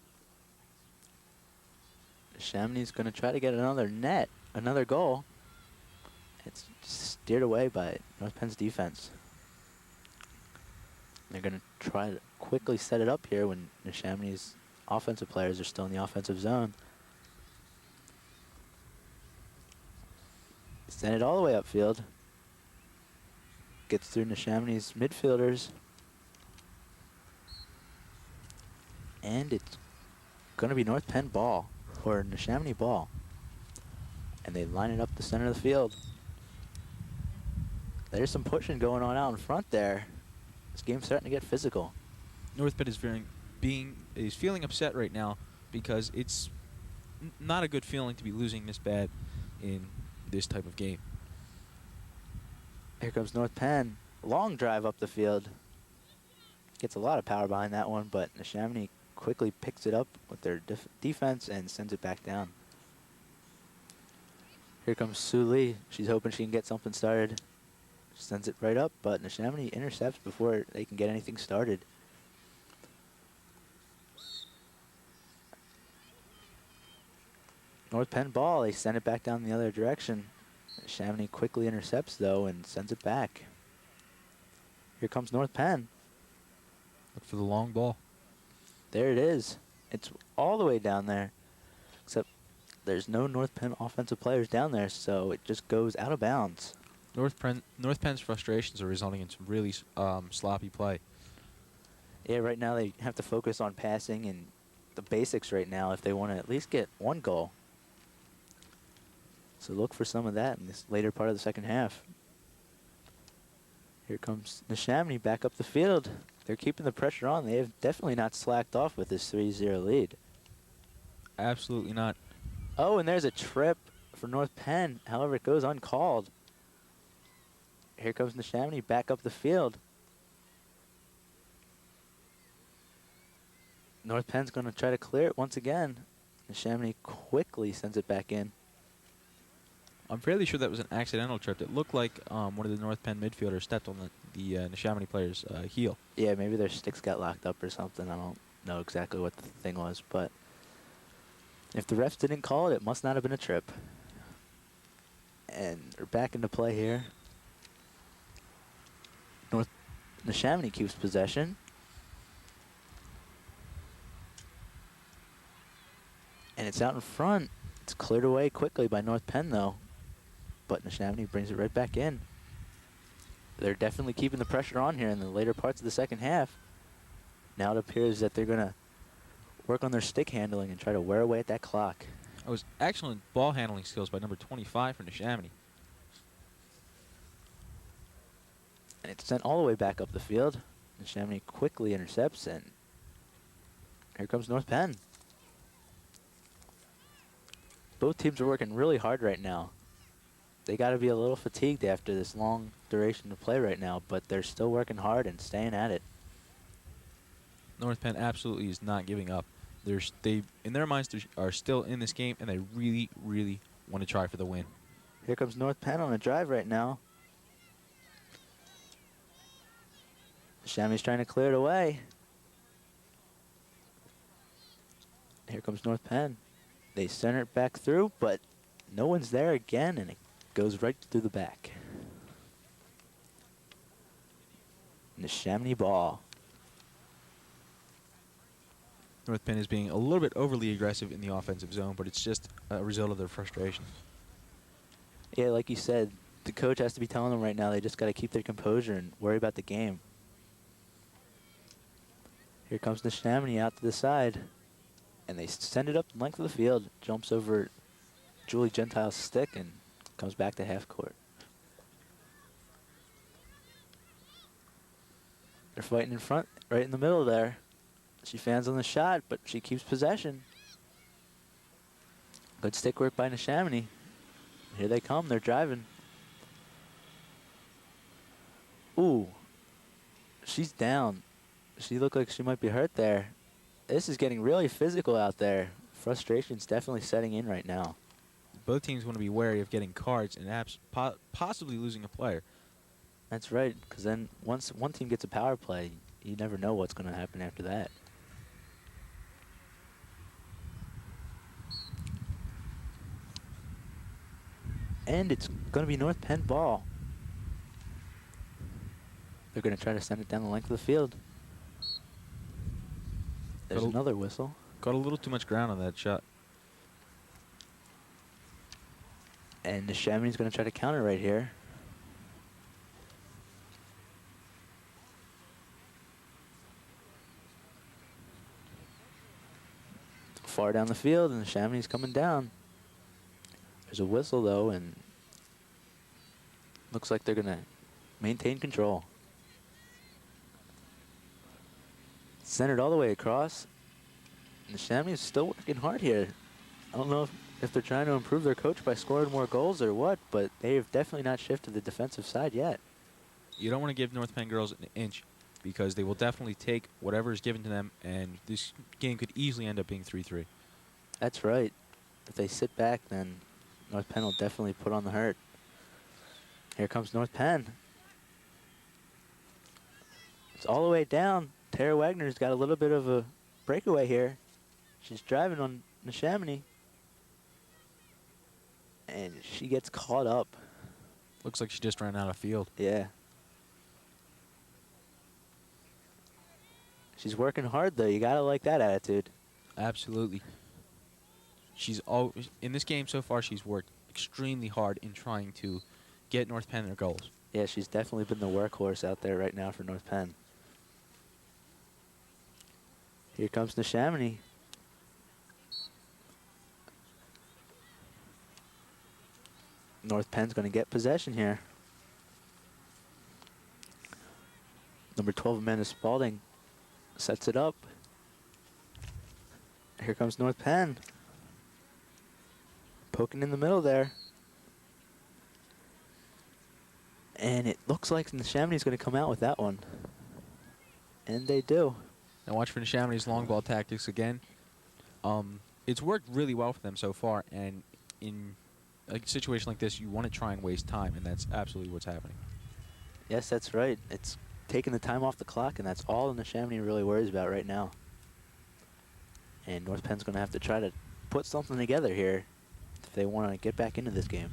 Neshaminy's going to try to get another goal. It's steered away by North Penn's defense. They're going to try to quickly set it up here when Neshaminy's offensive players are still in the offensive zone. Send it all the way upfield. Gets through Neshaminy's midfielders. And it's going to be North Penn ball, or Neshaminy ball. And they line it up the center of the field. There's some pushing going on out in front there. This game's starting to get physical. North Penn is feeling upset right now because it's not a good feeling to be losing this bad in this type of game. Here comes North Penn. Long drive up the field. Gets a lot of power behind that one, but Neshaminy quickly picks it up with their defense and sends it back down. Here comes Sue Lee. She's hoping she can get something started. She sends it right up, but Neshaminy intercepts before they can get anything started. North Penn ball, they send it back down the other direction. Neshaminy quickly intercepts, though, and sends it back. Here comes North Penn. Look for the long ball. There it is. It's all the way down there. Except there's no North Penn offensive players down there, so it just goes out of bounds. North Penn's frustrations are resulting in some really sloppy play. Yeah, right now they have to focus on passing and the basics right now if they want to at least get one goal. So look for some of that in this later part of the second half. Here comes Neshaminy back up the field. They're keeping the pressure on. They have definitely not slacked off with this 3-0 lead. Absolutely not. Oh, and there's a trip for North Penn. However, it goes uncalled. Here comes Neshaminy back up the field. North Penn's going to try to clear it once again. Neshaminy quickly sends it back in. I'm fairly sure that was an accidental trip. It looked like one of the North Penn midfielders stepped on the Neshaminy player's heel. Yeah, maybe their sticks got locked up or something. I don't know exactly what the thing was, but if the refs didn't call it, it must not have been a trip. And they're back into play here. Neshaminy keeps possession. And it's out in front. It's cleared away quickly by North Penn, though. But Neshaminy brings it right back in. They're definitely keeping the pressure on here in the later parts of the second half. Now it appears that they're going to work on their stick handling and try to wear away at that clock. It was excellent ball handling skills by number 25 for Neshaminy. And it's sent all the way back up the field. Neshaminy quickly intercepts, and here comes North Penn. Both teams are working really hard right now. They got to be a little fatigued after this long duration of play right now, but they're still working hard and staying at it. North Penn absolutely is not giving up. They, in their minds, they are still in this game, and they really, really want to try for the win. Here comes North Penn on a drive right now. Neshamy's trying to clear it away. Here comes North Penn. They center it back through, but no one's there again, and it goes right through the back. Neshaminy ball. North Penn is being a little bit overly aggressive in the offensive zone, but it's just a result of their frustration. Yeah, like you said, the coach has to be telling them right now they just got to keep their composure and worry about the game. Here comes Neshaminy out to the side. And they send it up the length of the field. Jumps over Julie Gentile's stick and comes back to half court. They're fighting in front, right in the middle there. She fans on the shot, but she keeps possession. Good stick work by Neshaminy. Here they come. They're driving. Ooh. She's down. She looked like she might be hurt there. This is getting really physical out there. Frustration's definitely setting in right now. Both teams want to be wary of getting cards and possibly losing a player. That's right, because then once one team gets a power play, you never know what's going to happen after that. And it's going to be North Penn ball. They're going to try to send it down the length of the field. There's another whistle. Got a little too much ground on that shot. And Neshaminy's going to try to counter right here. Far down the field, and Neshaminy's coming down. There's a whistle, though, and looks like they're going to maintain control. Centered all the way across. Neshaminy's still working hard here. I don't know if they're trying to improve their coach by scoring more goals or what, but they've definitely not shifted the defensive side yet. You don't want to give North Penn girls an inch because they will definitely take whatever is given to them, and this game could easily end up being 3-3. That's right. If they sit back, then North Penn will definitely put on the hurt. Here comes North Penn. It's all the way down. Tara Wagner's got a little bit of a breakaway here. She's driving on Neshaminy. And she gets caught up. Looks like she just ran out of field. Yeah. She's working hard, though. You got to like that attitude. Absolutely. She's always, in this game so far, she's worked extremely hard in trying to get North Penn their goals. Yeah, she's definitely been the workhorse out there right now for North Penn. Here comes Neshaminy. North Penn's going to get possession here. Number 12, Amanda Spalding, sets it up. Here comes North Penn. Poking in the middle there. And it looks like Neshaminy's going to come out with that one. And they do. Now watch for Neshaminy's long ball tactics again. It's worked really well for them so far, and in a situation like this, you want to try and waste time, and that's absolutely what's happening. Yes, that's right. It's taking the time off the clock, and that's all Neshaminy really worries about right now. And North Penn's going to have to try to put something together here if they want to get back into this game.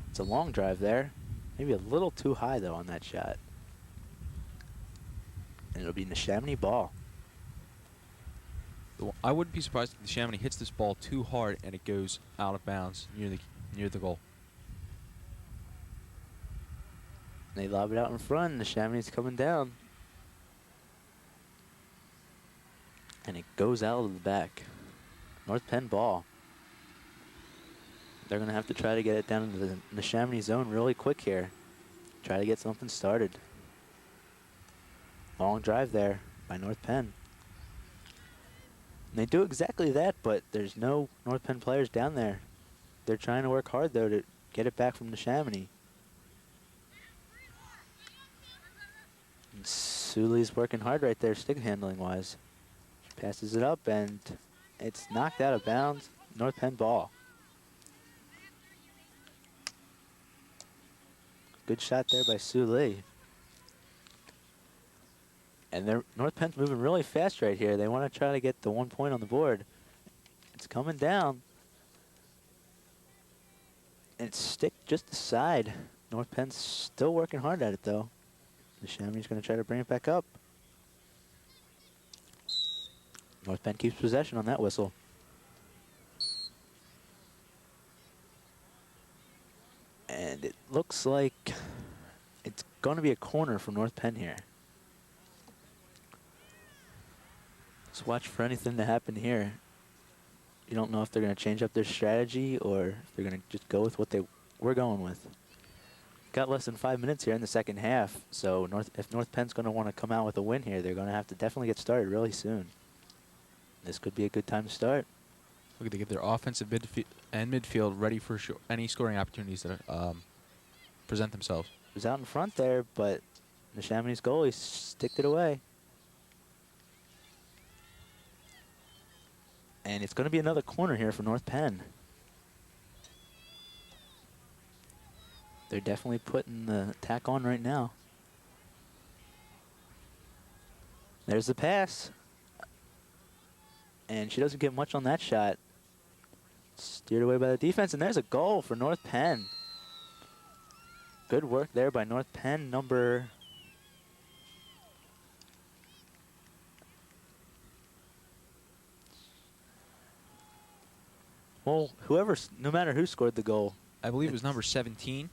It's a long drive there. Maybe a little too high, though, on that shot. And it'll be Neshaminy ball. I wouldn't be surprised if Neshaminy hits this ball too hard and it goes out of bounds near the goal. They lob it out in front. Neshaminy's coming down. And it goes out of the back. North Penn ball. They're going to have to try to get it down into the Neshaminy zone really quick here. Try to get something started. Long drive there by North Penn. And they do exactly that, but there's no North Penn players down there. They're trying to work hard, though, to get it back from Neshaminy. Sully's working hard right there, stick handling wise. She passes it up, and it's knocked out of bounds. North Penn ball. Good shot there by Sully. And North Penn's moving really fast right here. They want to try to get the 1 point on the board. It's coming down. And it's stick just aside. North Penn's still working hard at it, though. Neshaminy's going to try to bring it back up. North Penn keeps possession on that whistle. And it looks like it's going to be a corner from North Penn here. Just watch for anything to happen here. You don't know if they're going to change up their strategy or if they're going to just go with what they were going with. Got less than 5 minutes here in the second half, so if North Penn's going to want to come out with a win here, they're going to have to definitely get started really soon. This could be a good time to start. Look, they get their offensive midfield ready for any scoring opportunities that present themselves. It was out in front there, but Neshaminy's goalie sticked it away. And it's going to be another corner here for North Penn. They're definitely putting the tack on right now. There's the pass. And she doesn't get much on that shot. Steered away by the defense, and there's a goal for North Penn. Good work there by North Penn, number... Well, no matter who scored the goal. I believe it was number 17.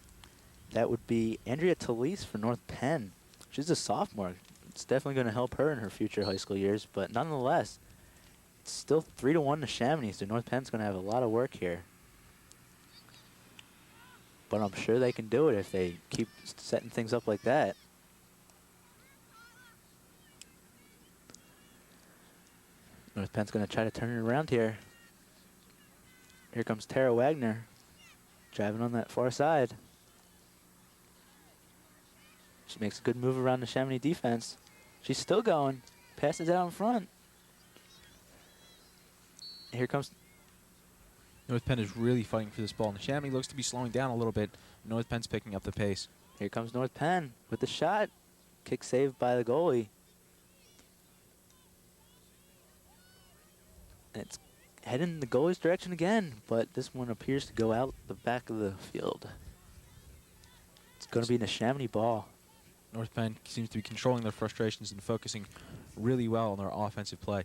That would be Andrea Talise for North Penn. She's a sophomore. It's definitely going to help her in her future high school years, but nonetheless, it's still 3-1 to Neshaminy, so North Penn's going to have a lot of work here. But I'm sure they can do it if they keep setting things up like that. North Penn's going to try to turn it around here. Here comes Tara Wagner, driving on that far side. She makes a good move around the Neshaminy defense. She's still going. Passes it out in front. Here comes... North Penn is really fighting for this ball. Neshaminy looks to be slowing down a little bit. North Penn's picking up the pace. Here comes North Penn with the shot. Kick saved by the goalie. And it's heading in the goalie's direction again, but this one appears to go out the back of the field. It's going to be Neshaminy ball. North Penn seems to be controlling their frustrations and focusing really well on their offensive play.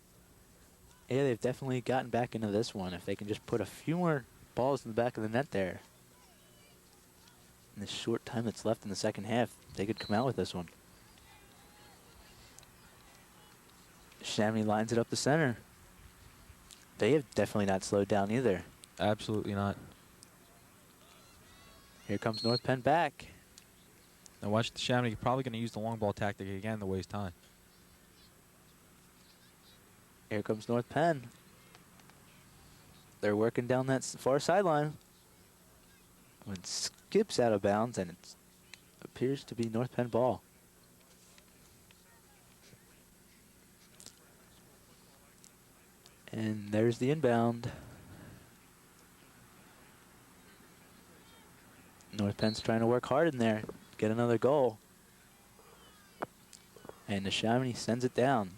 Yeah, they've definitely gotten back into this one. If they can just put a few more balls in the back of the net there. In the short time that's left in the second half, they could come out with this one. Neshaminy lines it up the center. They have definitely not slowed down either. Absolutely not. Here comes North Penn back. Now watch Neshaminy probably going to use the long ball tactic again to waste time. Here comes North Penn. They're working down that far sideline. When it skips out of bounds, and it appears to be North Penn ball. And there's the inbound. North Penn's trying to work hard in there, get another goal. And Neshaminy sends it down.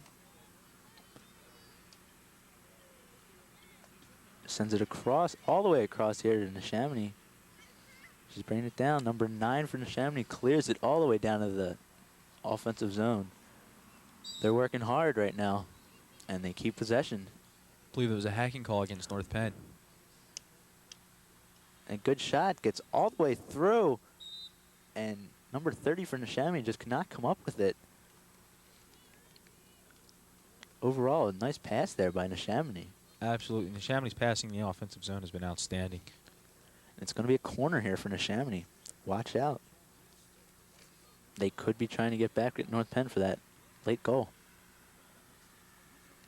Sends it across, all the way across here to Neshaminy. She's bringing it down. Number 9 for Neshaminy clears it all the way down to the offensive zone. They're working hard right now, and they keep possession. I believe it was a hacking call against North Penn. And good shot, gets all the way through. And number 30 for Neshaminy just cannot come up with it. Overall, a nice pass there by Neshaminy. Absolutely. Neshaminy's passing in the offensive zone has been outstanding. It's going to be a corner here for Neshaminy. Watch out. They could be trying to get back at North Penn for that late goal.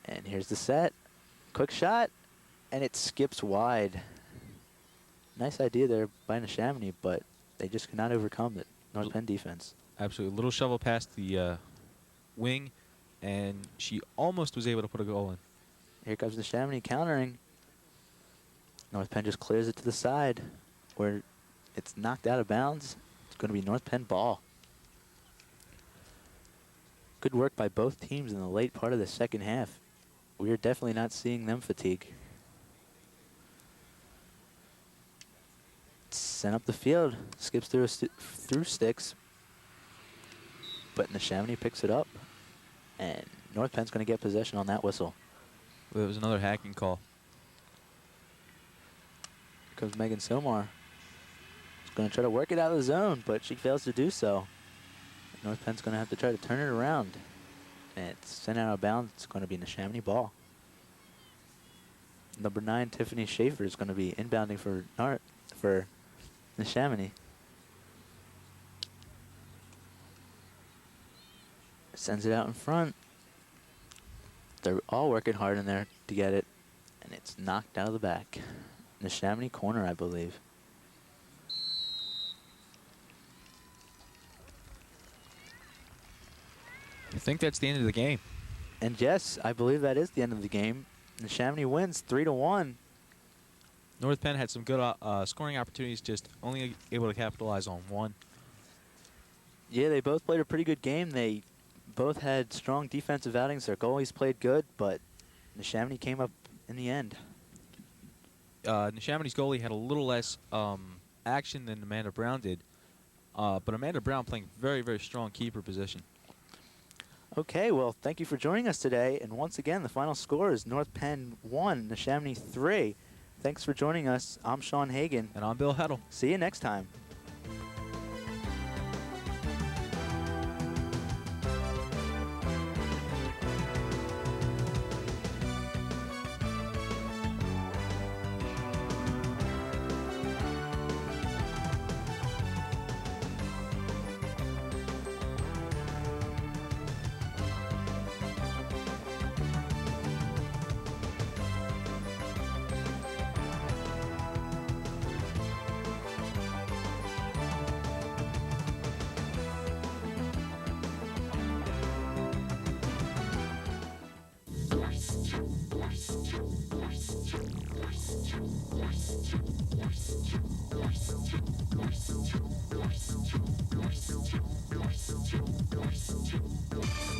And here's the set. Quick shot. And it skips wide. Nice idea there by Neshaminy, but they just cannot overcome the North Penn defense. Absolutely. Little shovel past the wing, and she almost was able to put a goal in. Here comes Neshaminy countering. North Penn just clears it to the side where it's knocked out of bounds. It's going to be North Penn ball. Good work by both teams in the late part of the second half. We are definitely not seeing them fatigue. Sent up the field, skips through sticks, but Neshaminy picks it up, and North Penn's going to get possession on that whistle. Well, it was another hacking call. Here comes Megan Silmar. She's going to try to work it out of the zone, but she fails to do so. North Penn's going to have to try to turn it around. And it's sent out of bounds. It's going to be Neshaminy ball. Number 9, Tiffany Schaefer is going to be inbounding for Neshaminy. Sends it out in front. They're all working hard in there to get it, and it's knocked out of the back. Neshaminy corner, I believe. I think that's the end of the game. And yes, I believe that is the end of the game. Neshaminy wins 3-1. North Penn had some good scoring opportunities, just only able to capitalize on one. Yeah, they both played a pretty good game. They both had strong defensive outings. Their goalies played good, but Neshaminy came up in the end. Neshaminy's goalie had a little less action than Amanda Brown did, but Amanda Brown playing very, very strong keeper position. Okay, well, thank you for joining us today. And once again, the final score is North Penn 1, Neshaminy 3. Thanks for joining us. I'm Sean Hagan. And I'm Bill Heddle. See you next time.